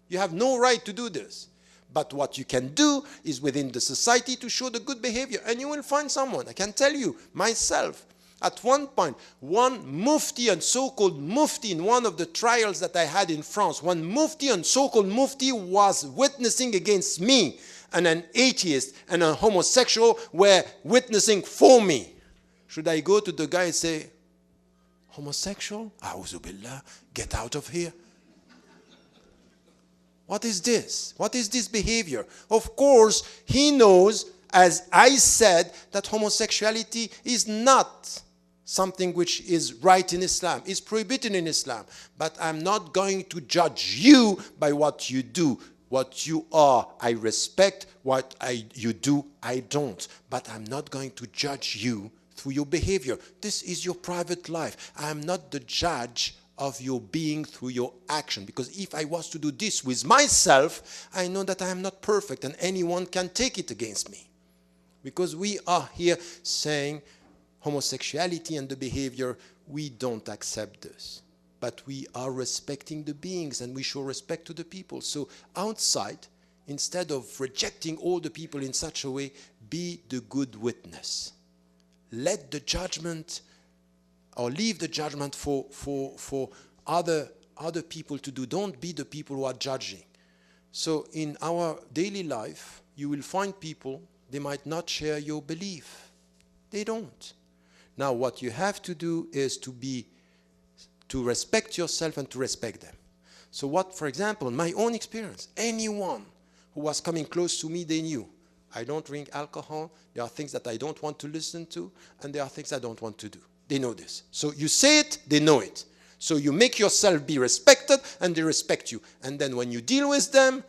You have no right to do this. But what you can do is within the society to show the good behavior. And you will find someone. I can tell you, myself, at one point, one mufti and so-called mufti in one of the trials that I had in France, one mufti and so-called mufti was witnessing against me. And an atheist and a homosexual were witnessing for me. Should I go to the guy and say, homosexual? A'udhu billah, get out of here. What is this? What is this behavior? Of course, he knows, as I said, that homosexuality is not something which is right in Islam, is prohibited in Islam. But I'm not going to judge you by what you do. What you are, I respect. What you do, I don't. But I'm not going to judge you through your behavior. This is your private life. I'm not the judge of your being through your action. Because if I was to do this with myself, I know that I am not perfect and anyone can take it against me. Because we are here saying homosexuality and the behavior, we don't accept this. But we are respecting the beings and we show respect to the people. So outside, instead of rejecting all the people in such a way, be the good witness. Let the judgment, or leave the judgment for other people to do. Don't be the people who are judging. So in our daily life, you will find people, they might not share your belief. They don't. Now, what you have to do is to respect yourself and to respect them. So what, for example, in my own experience, anyone who was coming close to me, they knew. I don't drink alcohol. There are things that I don't want to listen to, and there are things I don't want to do. They know this. So you say it, they know it. So you make yourself be respected, and they respect you. And then when you deal with them,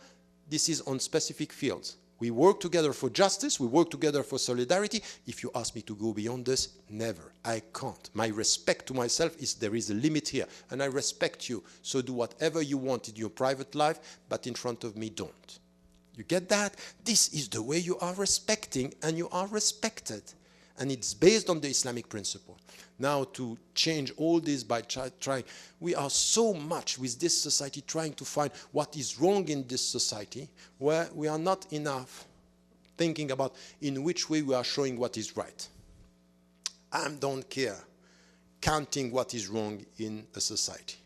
this is on specific fields. We work together for justice. We work together for solidarity. If you ask me to go beyond this, never. I can't. My respect to myself is there is a limit here, and I respect you. So do whatever you want in your private life, but in front of me, don't. You get that? This is the way you are respecting, and you are respected. And it's based on the Islamic principle. Now, to change all this by trying, we are so much with this society trying to find what is wrong in this society, where we are not enough thinking about in which way we are showing what is right. I don't care counting what is wrong in a society.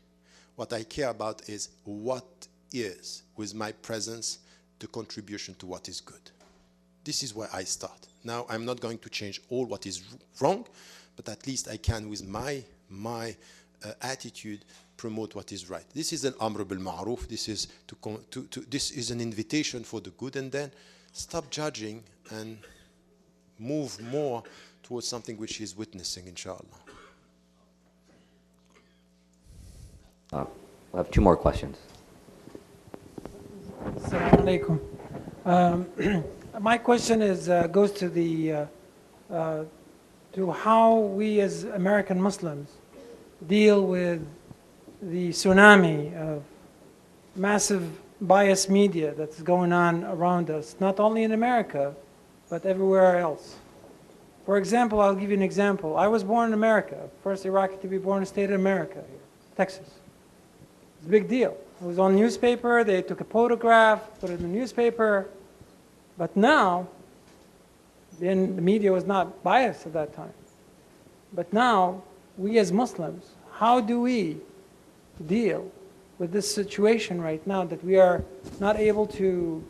What I care about is what is, with my presence, the contribution to what is good. This is where I start. Now, I'm not going to change all what is wrong, but at least I can, with my attitude, promote what is right. This is an amr bil ma'ruf. This is this is an invitation for the good, and then stop judging and move more towards something which is witnessing, inshallah. We'll have two more questions. Assalamu alaikum. My question is goes to the to how we as American Muslims deal with the tsunami of massive biased media that's going on around us, not only in America, but everywhere else. For example, I'll give you an example. I was born in America, first Iraqi to be born in the state of America, Texas. It's a big deal. It was on newspaper, they took a photograph, put it in the newspaper. But now, then the media was not biased at that time. But now, we as Muslims, how do we deal with this situation right now that we are not able to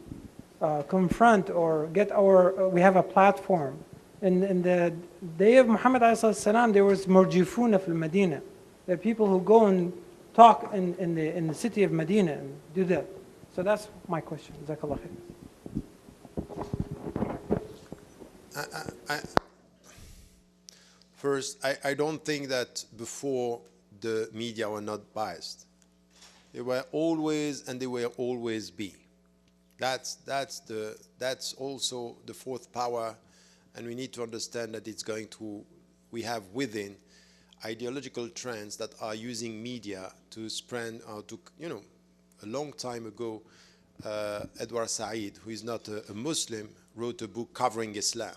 confront or get our, we have a platform. In the day of Muhammad ﷺ, there was murjifuna fil Medina. There are people who go and talk in the city of Medina and do that. So that's my question. Jazakallah khair. First, I don't think that before the media were not biased. They were always, and they will always be. That's also the fourth power, and we need to understand that it's going to, we have within ideological trends that are using media to spread, a long time ago, Edward Said, who is not a Muslim, wrote a book covering Islam.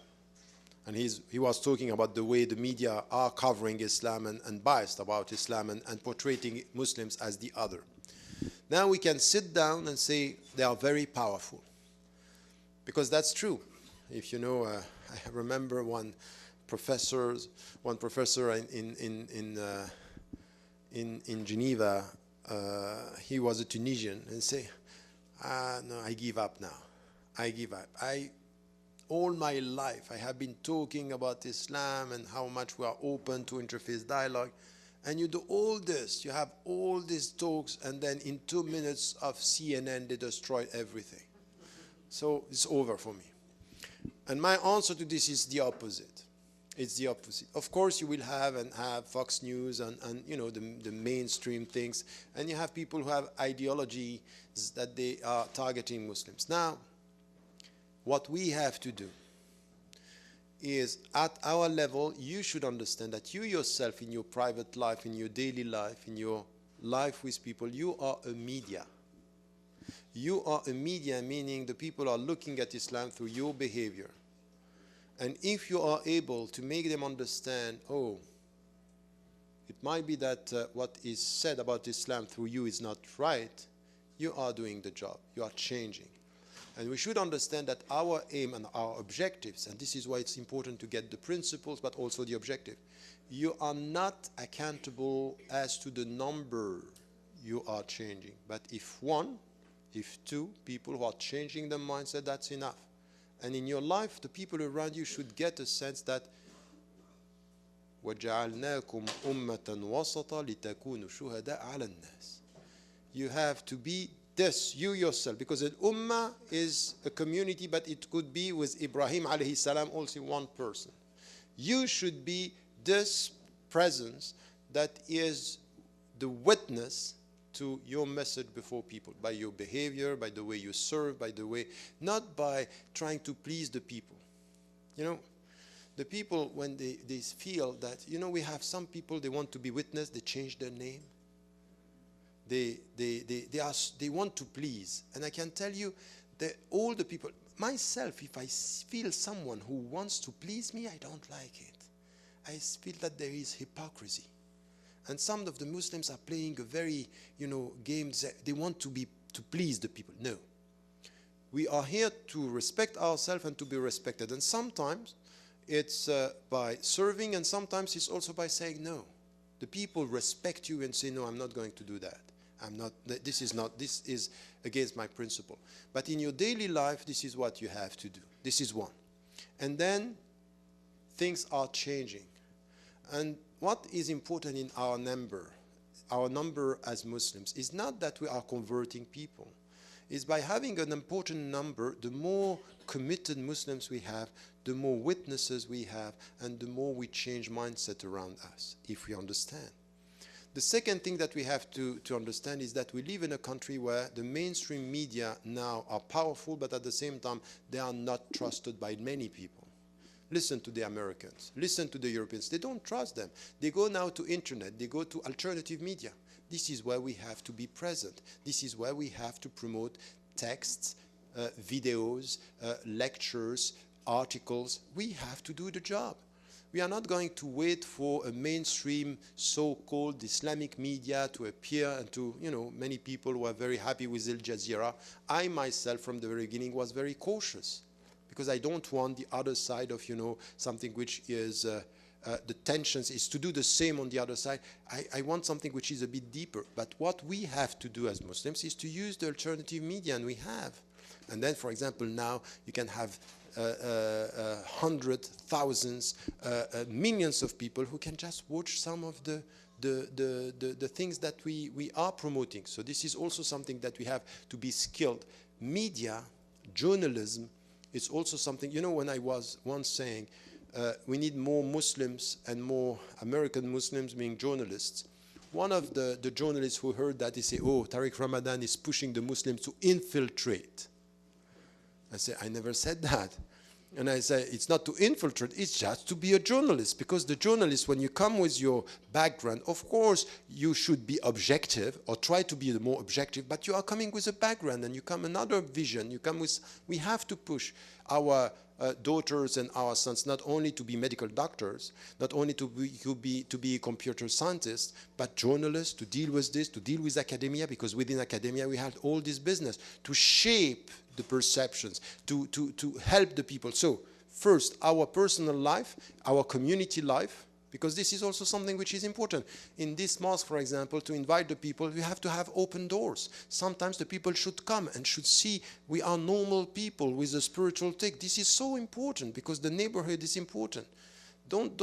And he was talking about the way the media are covering Islam and biased about Islam and portraying Muslims as the other. Now we can sit down and say they are very powerful. Because that's true. If you know, I remember one professor in Geneva, he was a Tunisian, and say, no, I give up now. I give up. All my life, I have been talking about Islam and how much we are open to interfaith dialogue. And you do all this, you have all these talks, and then in 2 minutes of CNN, they destroy everything. So it's over for me. And my answer to this is the opposite. It's the opposite. Of course, you will have Fox News and the mainstream things, and you have people who have ideologies that they are targeting Muslims. Now, what we have to do is, at our level, you should understand that you yourself, in your private life, in your daily life, in your life with people, you are a media. You are a media, meaning the people are looking at Islam through your behavior. And if you are able to make them understand, oh, it might be that what is said about Islam through you is not right, you are doing the job. You are changing. And we should understand that our aim and our objectives, and this is why it's important to get the principles, but also the objective. You are not accountable as to the number you are changing. But if one, if two people who are changing their mindset, that's enough. And in your life, the people around you should get a sense that وَجَعَلْنَاكُمْ أُمَّةً وَسَطًا لِتَكُونُوا شُهَدَاءَ عَلَى النَّاسِ. You have to be this, you yourself, because an ummah is a community, but it could be with Ibrahim alayhi salam also one person. You should be this presence that is the witness to your message before people, by your behavior, by the way you serve, by the way, not by trying to please the people. You know, the people, when they feel that, you know, we have some people, they want to be witness, they change their name. They want to please. And I can tell you that all the people, myself, if I feel someone who wants to please me, I don't like it. I feel that there is hypocrisy. And some of the Muslims are playing a very, you know, games. They want to please the people. No. We are here to respect ourselves and to be respected. And sometimes it's by serving, and sometimes it's also by saying no. The people respect you and say, no, I'm not going to do that. This is against my principle. But in your daily life, this is what you have to do. This is one. And then things are changing. And what is important in our number as Muslims, is not that we are converting people. It's by having an important number, the more committed Muslims we have, the more witnesses we have, and the more we change mindset around us, if we understand. The second thing that we have to understand is that we live in a country where the mainstream media now are powerful, but at the same time, they are not trusted by many people. Listen to the Americans. Listen to the Europeans. They don't trust them. They go now to internet. They go to alternative media. This is where we have to be present. This is where we have to promote texts, videos, lectures, articles. We have to do the job. We are not going to wait for a mainstream so-called Islamic media to appear and to, you know, many people were very happy with Al Jazeera. I myself, from the very beginning, was very cautious because I don't want the other side of, you know, something which is the tensions is to do the same on the other side. I want something which is a bit deeper. But what we have to do as Muslims is to use the alternative media, and we have. And then, for example, now you can have hundreds, thousands, millions of people who can just watch some of the things that we are promoting. So this is also something that we have to be skilled. Media, journalism, it's also something, you know, when I was once saying we need more Muslims and more American Muslims being journalists, one of the journalists who heard that, they say, oh, Tariq Ramadan is pushing the Muslims to infiltrate. I say, I never said that. And I say, it's not to infiltrate, it's just to be a journalist. Because the journalist, when you come with your background, of course, you should be objective or try to be more objective, but you are coming with a background and you come another vision. You come with, we have to push our daughters and our sons not only to be medical doctors, not only to be computer scientists, but journalists, to deal with this, to deal with academia, because within academia we have all this business, to shape the perceptions, to help the people. So first, our personal life, our community life, because this is also something which is important. In this mosque, for example, to invite the people, we have to have open doors. Sometimes the people should come and should see we are normal people with a spiritual take. This is so important because the neighborhood is important. Don't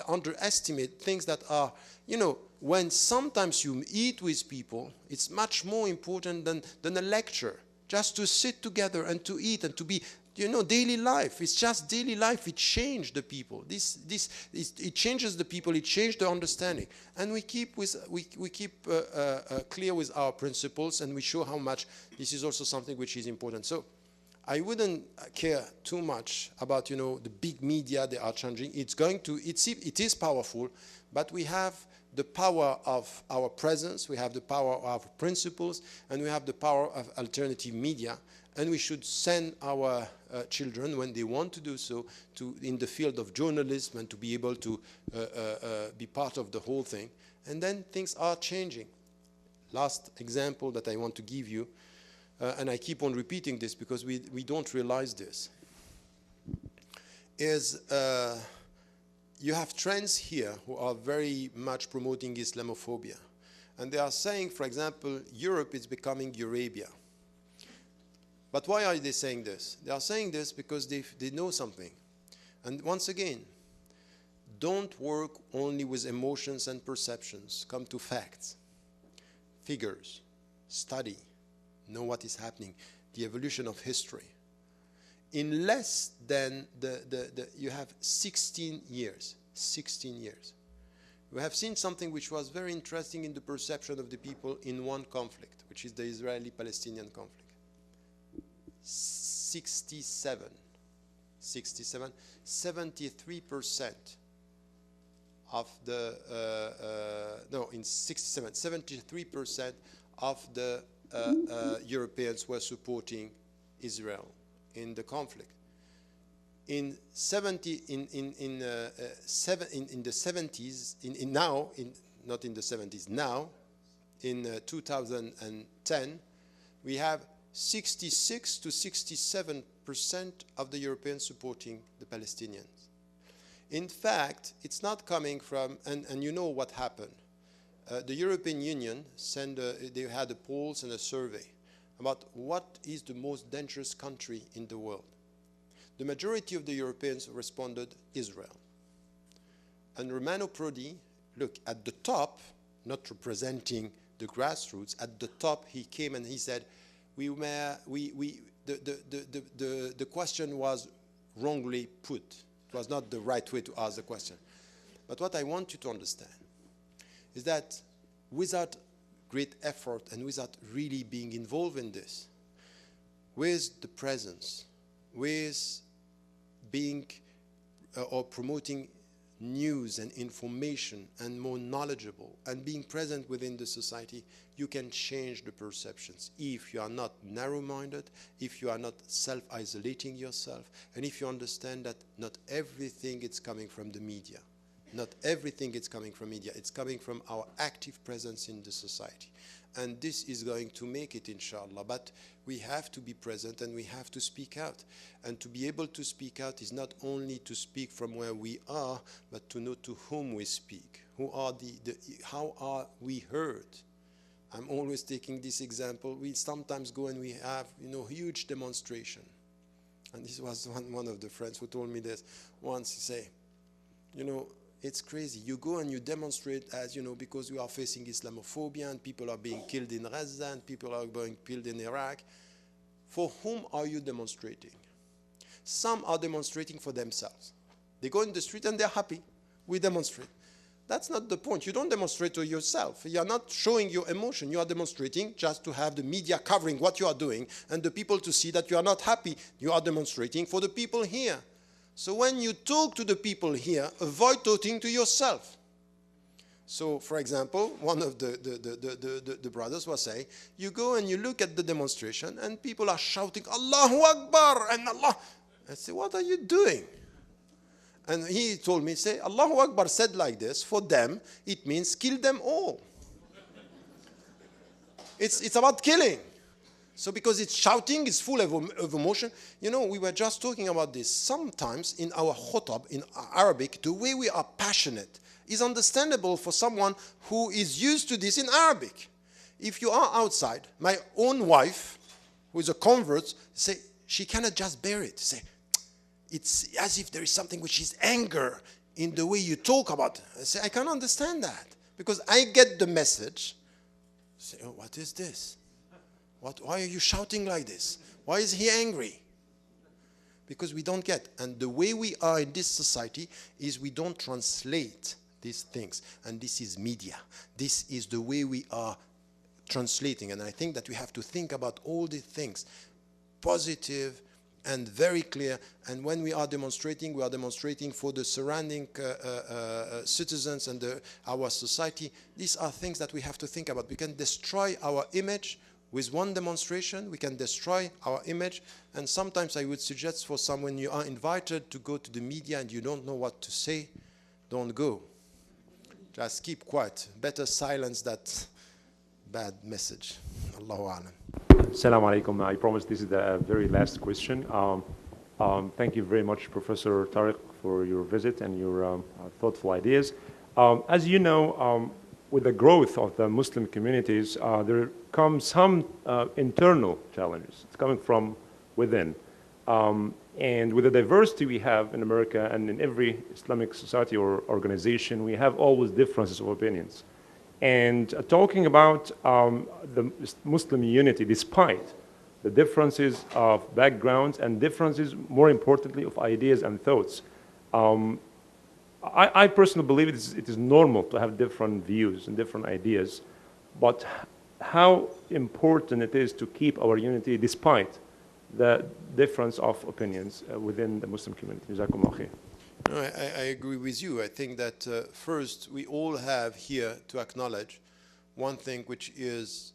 underestimate things that are, you know, when sometimes you eat with people, it's much more important than a lecture. Just to sit together and to eat and to be, you know, daily life. It's just daily life. It changed the people. It changes the people. It changed the understanding. And we keep clear with our principles, and we show how much this is also something which is important. So I wouldn't care too much about, you know, the big media. They are changing. It is powerful, but we have the power of our presence, we have the power of our principles, and we have the power of alternative media. And we should send our children, when they want to do so, in the field of journalism and to be able to be part of the whole thing. And then things are changing. Last example that I want to give you, and I keep on repeating this because we don't realize this, is you have trends here who are very much promoting Islamophobia. And they are saying, for example, Europe is becoming Eurabia. But why are they saying this? They are saying this because they know something. And once again, don't work only with emotions and perceptions. Come to facts, figures, study, know what is happening, the evolution of history. In less than you have 16 years, 16 years. We have seen something which was very interesting in the perception of the people in one conflict, which is the Israeli-Palestinian conflict. 73% of the, no, in 67, 73% of the Europeans were supporting Israel in the conflict. In the 70s, now, not in the 70s, now, in 2010, we have 66 to 67% of the Europeans supporting the Palestinians. In fact, it's not coming from, and you know what happened. The European Union they had a polls and a survey about what is the most dangerous country in the world. The majority of the Europeans responded Israel. And Romano Prodi, look, at the top, not representing the grassroots, at the top he came and he said, the question was wrongly put. It was not the right way to ask the question. But what I want you to understand is that without great effort and without really being involved in this, with the presence, with being or promoting news and information and more knowledgeable and being present within the society, you can change the perceptions. If you are not narrow-minded, if you are not self-isolating yourself, and if you understand that not everything is coming from the media. Not everything is coming from media. It's coming from our active presence in the society. And this is going to make it, inshallah. But we have to be present and we have to speak out. And to be able to speak out is not only to speak from where we are, but to know to whom we speak. Who are how are we heard? I'm always taking this example. We sometimes go and we have, huge demonstration. And this was one of the friends who told me this once. He say, it's crazy. You go and you demonstrate as, because you are facing Islamophobia and people are being killed in Gaza and people are being killed in Iraq. For whom are you demonstrating? Some are demonstrating for themselves. They go in the street and they're happy. We demonstrate. That's not the point. You don't demonstrate to yourself. You are not showing your emotion. You are demonstrating just to have the media covering what you are doing and the people to see that you are not happy. You are demonstrating for the people here. So when you talk to the people here, avoid talking to yourself. So, for example, one of the brothers was saying, you go and you look at the demonstration and people are shouting, Allahu Akbar, and Allah. I say, what are you doing? And he told me, say, Allahu Akbar said like this, for them, it means kill them all. It's about killing. So because it's shouting, it's full of emotion. We were just talking about this. Sometimes in our khutab, in Arabic, the way we are passionate is understandable for someone who is used to this in Arabic. If you are outside, my own wife, who is a convert, say, she cannot just bear it. Say, it's as if there is something which is anger in the way you talk about it. I say, I can't understand that. Because I get the message. Say, oh, what is this? Why are you shouting like this? Why is he angry? Because we don't get. And the way we are in this society is we don't translate these things. And this is media. This is the way we are translating. And I think that we have to think about all these things. Positive and very clear. And when we are demonstrating for the surrounding citizens and our society. These are things that we have to think about. We can destroy our image. With one demonstration, we can destroy our image. And sometimes I would suggest for some, when you are invited to go to the media and you don't know what to say, don't go. Just keep quiet. Better silence that bad message. Allahu A'lam. Assalamu alaikum. I promise this is the very last question. Thank you very much, Professor Tariq, for your visit and your thoughtful ideas. As you know, with the growth of the Muslim communities, there come some internal challenges. It's coming from within. And with the diversity we have in America and in every Islamic society or organization, we have always differences of opinions. And talking about the Muslim unity, despite the differences of backgrounds and differences, more importantly, of ideas and thoughts. I personally believe it is normal to have different views and different ideas, but how important it is to keep our unity despite the difference of opinions within the Muslim community. Jazakumullah khair. No, I agree with you. I think that first we all have here to acknowledge one thing which is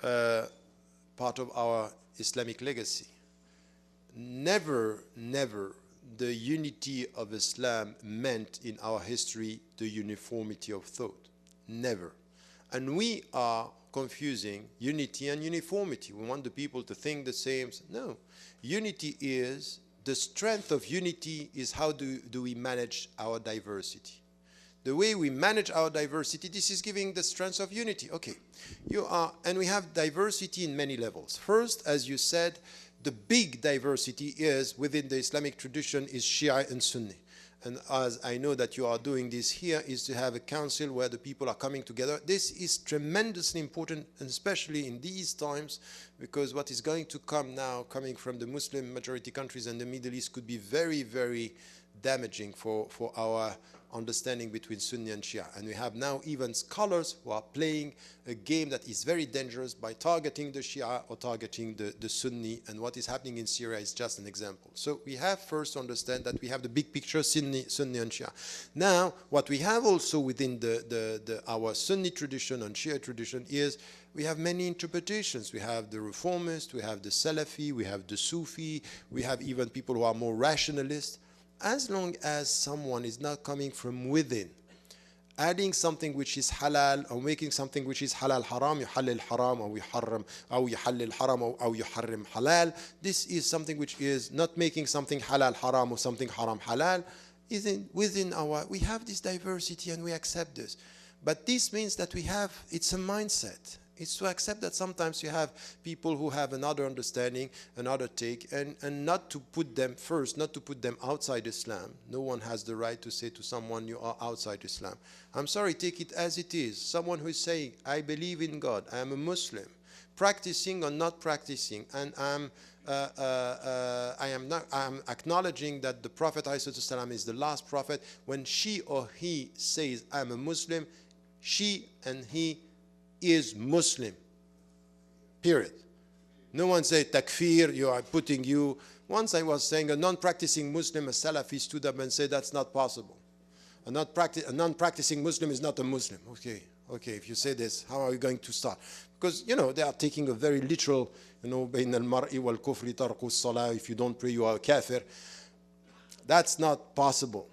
part of our Islamic legacy. Never, never the unity of Islam meant in our history the uniformity of thought. Never. And we are confusing unity and uniformity. We want the people to think the same. No. Unity is, the strength of unity is how do we manage our diversity. The way we manage our diversity, this is giving the strength of unity. Okay, and we have diversity in many levels. First, as you said, the big diversity is within the Islamic tradition is Shia and Sunni. And as I know that you are doing this here, is to have a council where the people are coming together. This is tremendously important, and especially in these times, because what is going to come now, coming from the Muslim majority countries and the Middle East, could be very, very damaging for our understanding between Sunni and Shia. And we have now even scholars who are playing a game that is very dangerous by targeting the Shia or targeting the Sunni, and what is happening in Syria is just an example. So we have first to understand that we have the big picture, Sunni and Shia. Now, what we have also within our Sunni tradition and Shia tradition is we have many interpretations. We have the Reformist, we have the Salafi, we have the Sufi, we have even people who are more rationalist. As long as someone is not coming from within, adding something which is halal or making something which is halal haram, yuhallil haram or yuharram, or yuhallil haram or yuharrim halal, this is something which is not making something halal haram or something haram halal. We have this diversity and we accept this. But this means that it's a mindset. It's to accept that sometimes you have people who have another understanding, another take, and not to put them first, not to put them outside Islam. No one has the right to say to someone, you are outside Islam. I'm sorry, take it as it is. Someone who is saying, I believe in God, I am a Muslim, practicing or not practicing, and I'm acknowledging that the Prophet ﷺ is the last prophet. When she or he says, I'm a Muslim, she and he is Muslim, period. No one say takfir, you are putting you. Once I was saying a non-practicing Muslim, a Salafi stood up and said that's not possible. A non-practicing Muslim is not a Muslim. Okay, if you say this, how are we going to start? Because, they are taking a very literal, بين المرء والكفر ترك الصلاة, if you don't pray you are a kafir. That's not possible.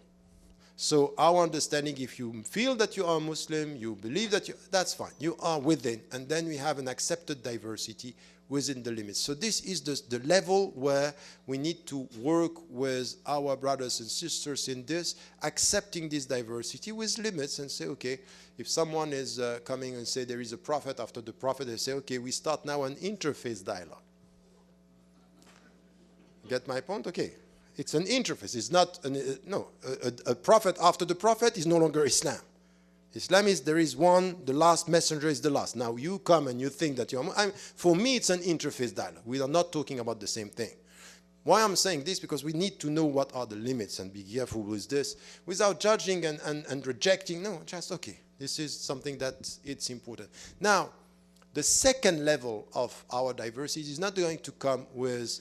So our understanding, if you feel that you are a Muslim, you believe that that's fine. You are within. And then we have an accepted diversity within the limits. So this is the level where we need to work with our brothers and sisters in this, accepting this diversity with limits and say, okay, if someone is coming and say there is a prophet after the prophet, they say, okay, we start now an interfaith dialogue. Get my point? Okay. It's an interface. It's not, a prophet after the prophet is no longer Islam. Islam is, there is one, the last messenger is the last. Now you come and you think that for me it's an interface dialogue. We are not talking about the same thing. Why I'm saying this? Because we need to know what are the limits and be careful with this without judging and rejecting. No, just okay. This is something that it's important. Now, the second level of our diversity is not going to come with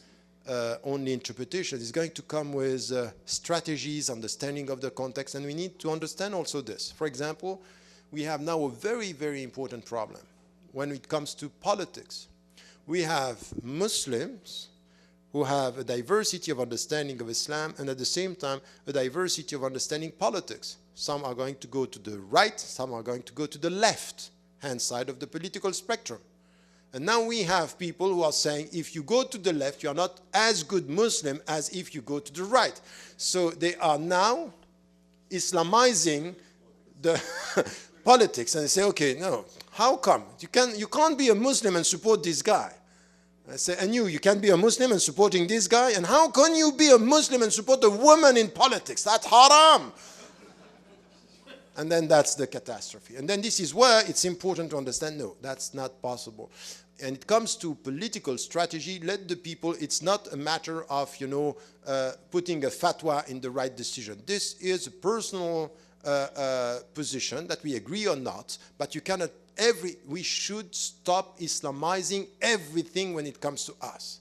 only interpretation. Is going to come with strategies, understanding of the context, and we need to understand also this. For example, we have now a very, very important problem when it comes to politics. We have Muslims who have a diversity of understanding of Islam and at the same time a diversity of understanding politics. Some are going to go to the right, some are going to go to the left-hand side of the political spectrum. And now we have people who are saying, if you go to the left, you are not as good Muslim as if you go to the right. So they are now Islamizing the politics. And they say, okay, no, how come? You can't be a Muslim and support this guy. I say, and you can't be a Muslim and supporting this guy? And how can you be a Muslim and support a woman in politics? That's haram. And then that's the catastrophe. And then this is where it's important to understand, no, that's not possible. And it comes to political strategy, let the people, it's not a matter of, putting a fatwa in the right decision. This is a personal position that we agree or not, but you cannot, we should stop Islamizing everything when it comes to us.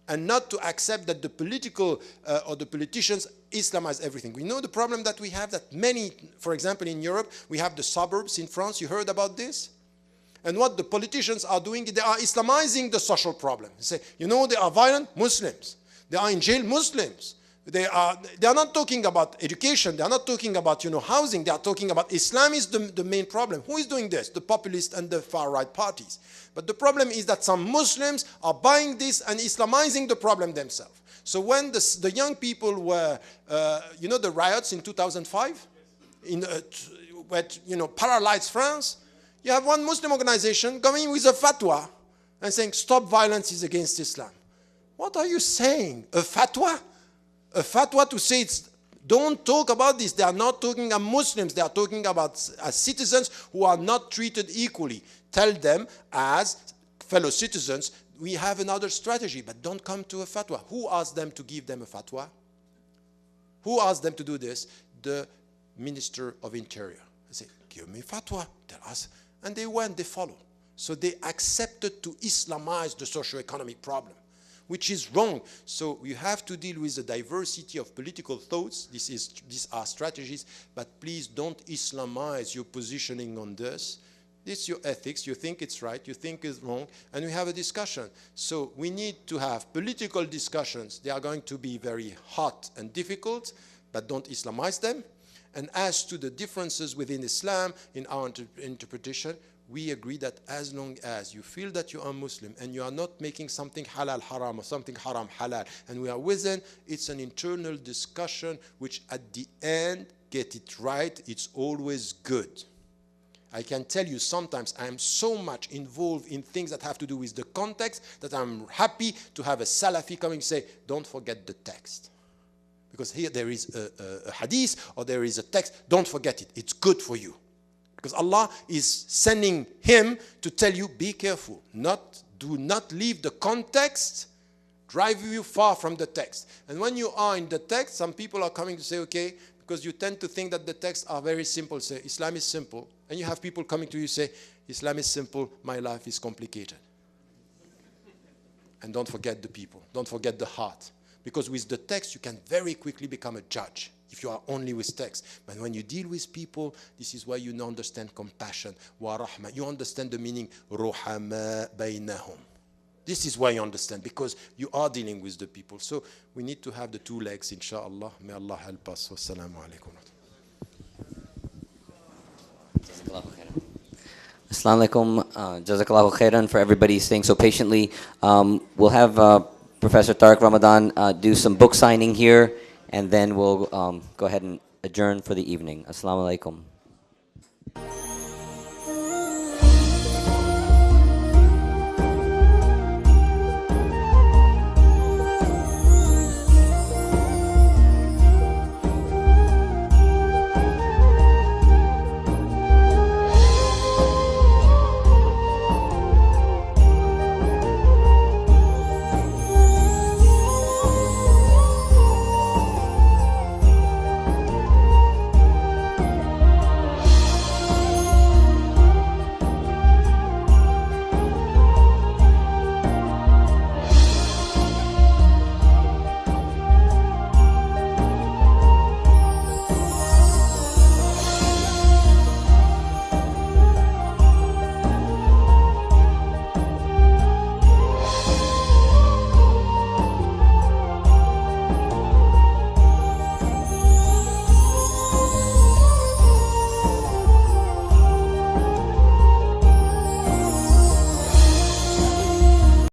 And not to accept that the political or the politicians Islamize everything. We know the problem that we have, that many, for example, in Europe, we have the suburbs in France. You heard about this? And what the politicians are doing, they are Islamizing the social problem. They say, they are violent Muslims. They are in jail Muslims. They are not talking about education. They are not talking about, housing. They are talking about Islam is the main problem. Who is doing this? The populist and the far-right parties. But the problem is that some Muslims are buying this and Islamizing the problem themselves. So when the young people were, the riots in 2005, paralyzed France, you have one Muslim organization coming with a fatwa and saying, stop violence is against Islam. What are you saying? A fatwa? A fatwa to say don't talk about this. They are not talking about Muslims. They are talking about citizens who are not treated equally. Tell them as fellow citizens, we have another strategy, but don't come to a fatwa. Who asked them to give them a fatwa? Who asked them to do this? The Minister of Interior. They say, give me fatwa, tell us. And they went, they followed. So they accepted to Islamize the socio-economic problem, which is wrong. So you have to deal with the diversity of political thoughts. These are strategies, but please don't Islamize your positioning on this. This is your ethics. You think it's right. You think it's wrong. And we have a discussion. So we need to have political discussions. They are going to be very hot and difficult, but don't Islamize them. And as to the differences within Islam, in our interpretation, we agree that as long as you feel that you are Muslim and you are not making something halal haram or something haram halal, and we are within, it's an internal discussion which at the end, get it right, it's always good. I can tell you sometimes I am so much involved in things that have to do with the context that I'm happy to have a Salafi coming and say, don't forget the text. Because here there is a hadith or there is a text, don't forget it, it's good for you. Because Allah is sending him to tell you, be careful. Do not leave the context, drive you far from the text. And when you are in the text, some people are coming to say, okay, because you tend to think that the texts are very simple. Say, Islam is simple. And you have people coming to you say, Islam is simple, my life is complicated. And don't forget the people. Don't forget the heart. Because with the text, you can very quickly become a judge if you are only with text. But when you deal with people, this is why you understand compassion, wa rahmah. You understand the meaning, ruhama baynahum. This is why you understand, because you are dealing with the people. So we need to have the two legs, inshallah. May Allah help us. Wassalamu alaikum. Assalamu alaikum. Jazakallahu khairan for everybody staying so patiently. We'll have Professor Tariq Ramadan do some book signing here, and then we'll go ahead and adjourn for the evening. Assalamu alaikum.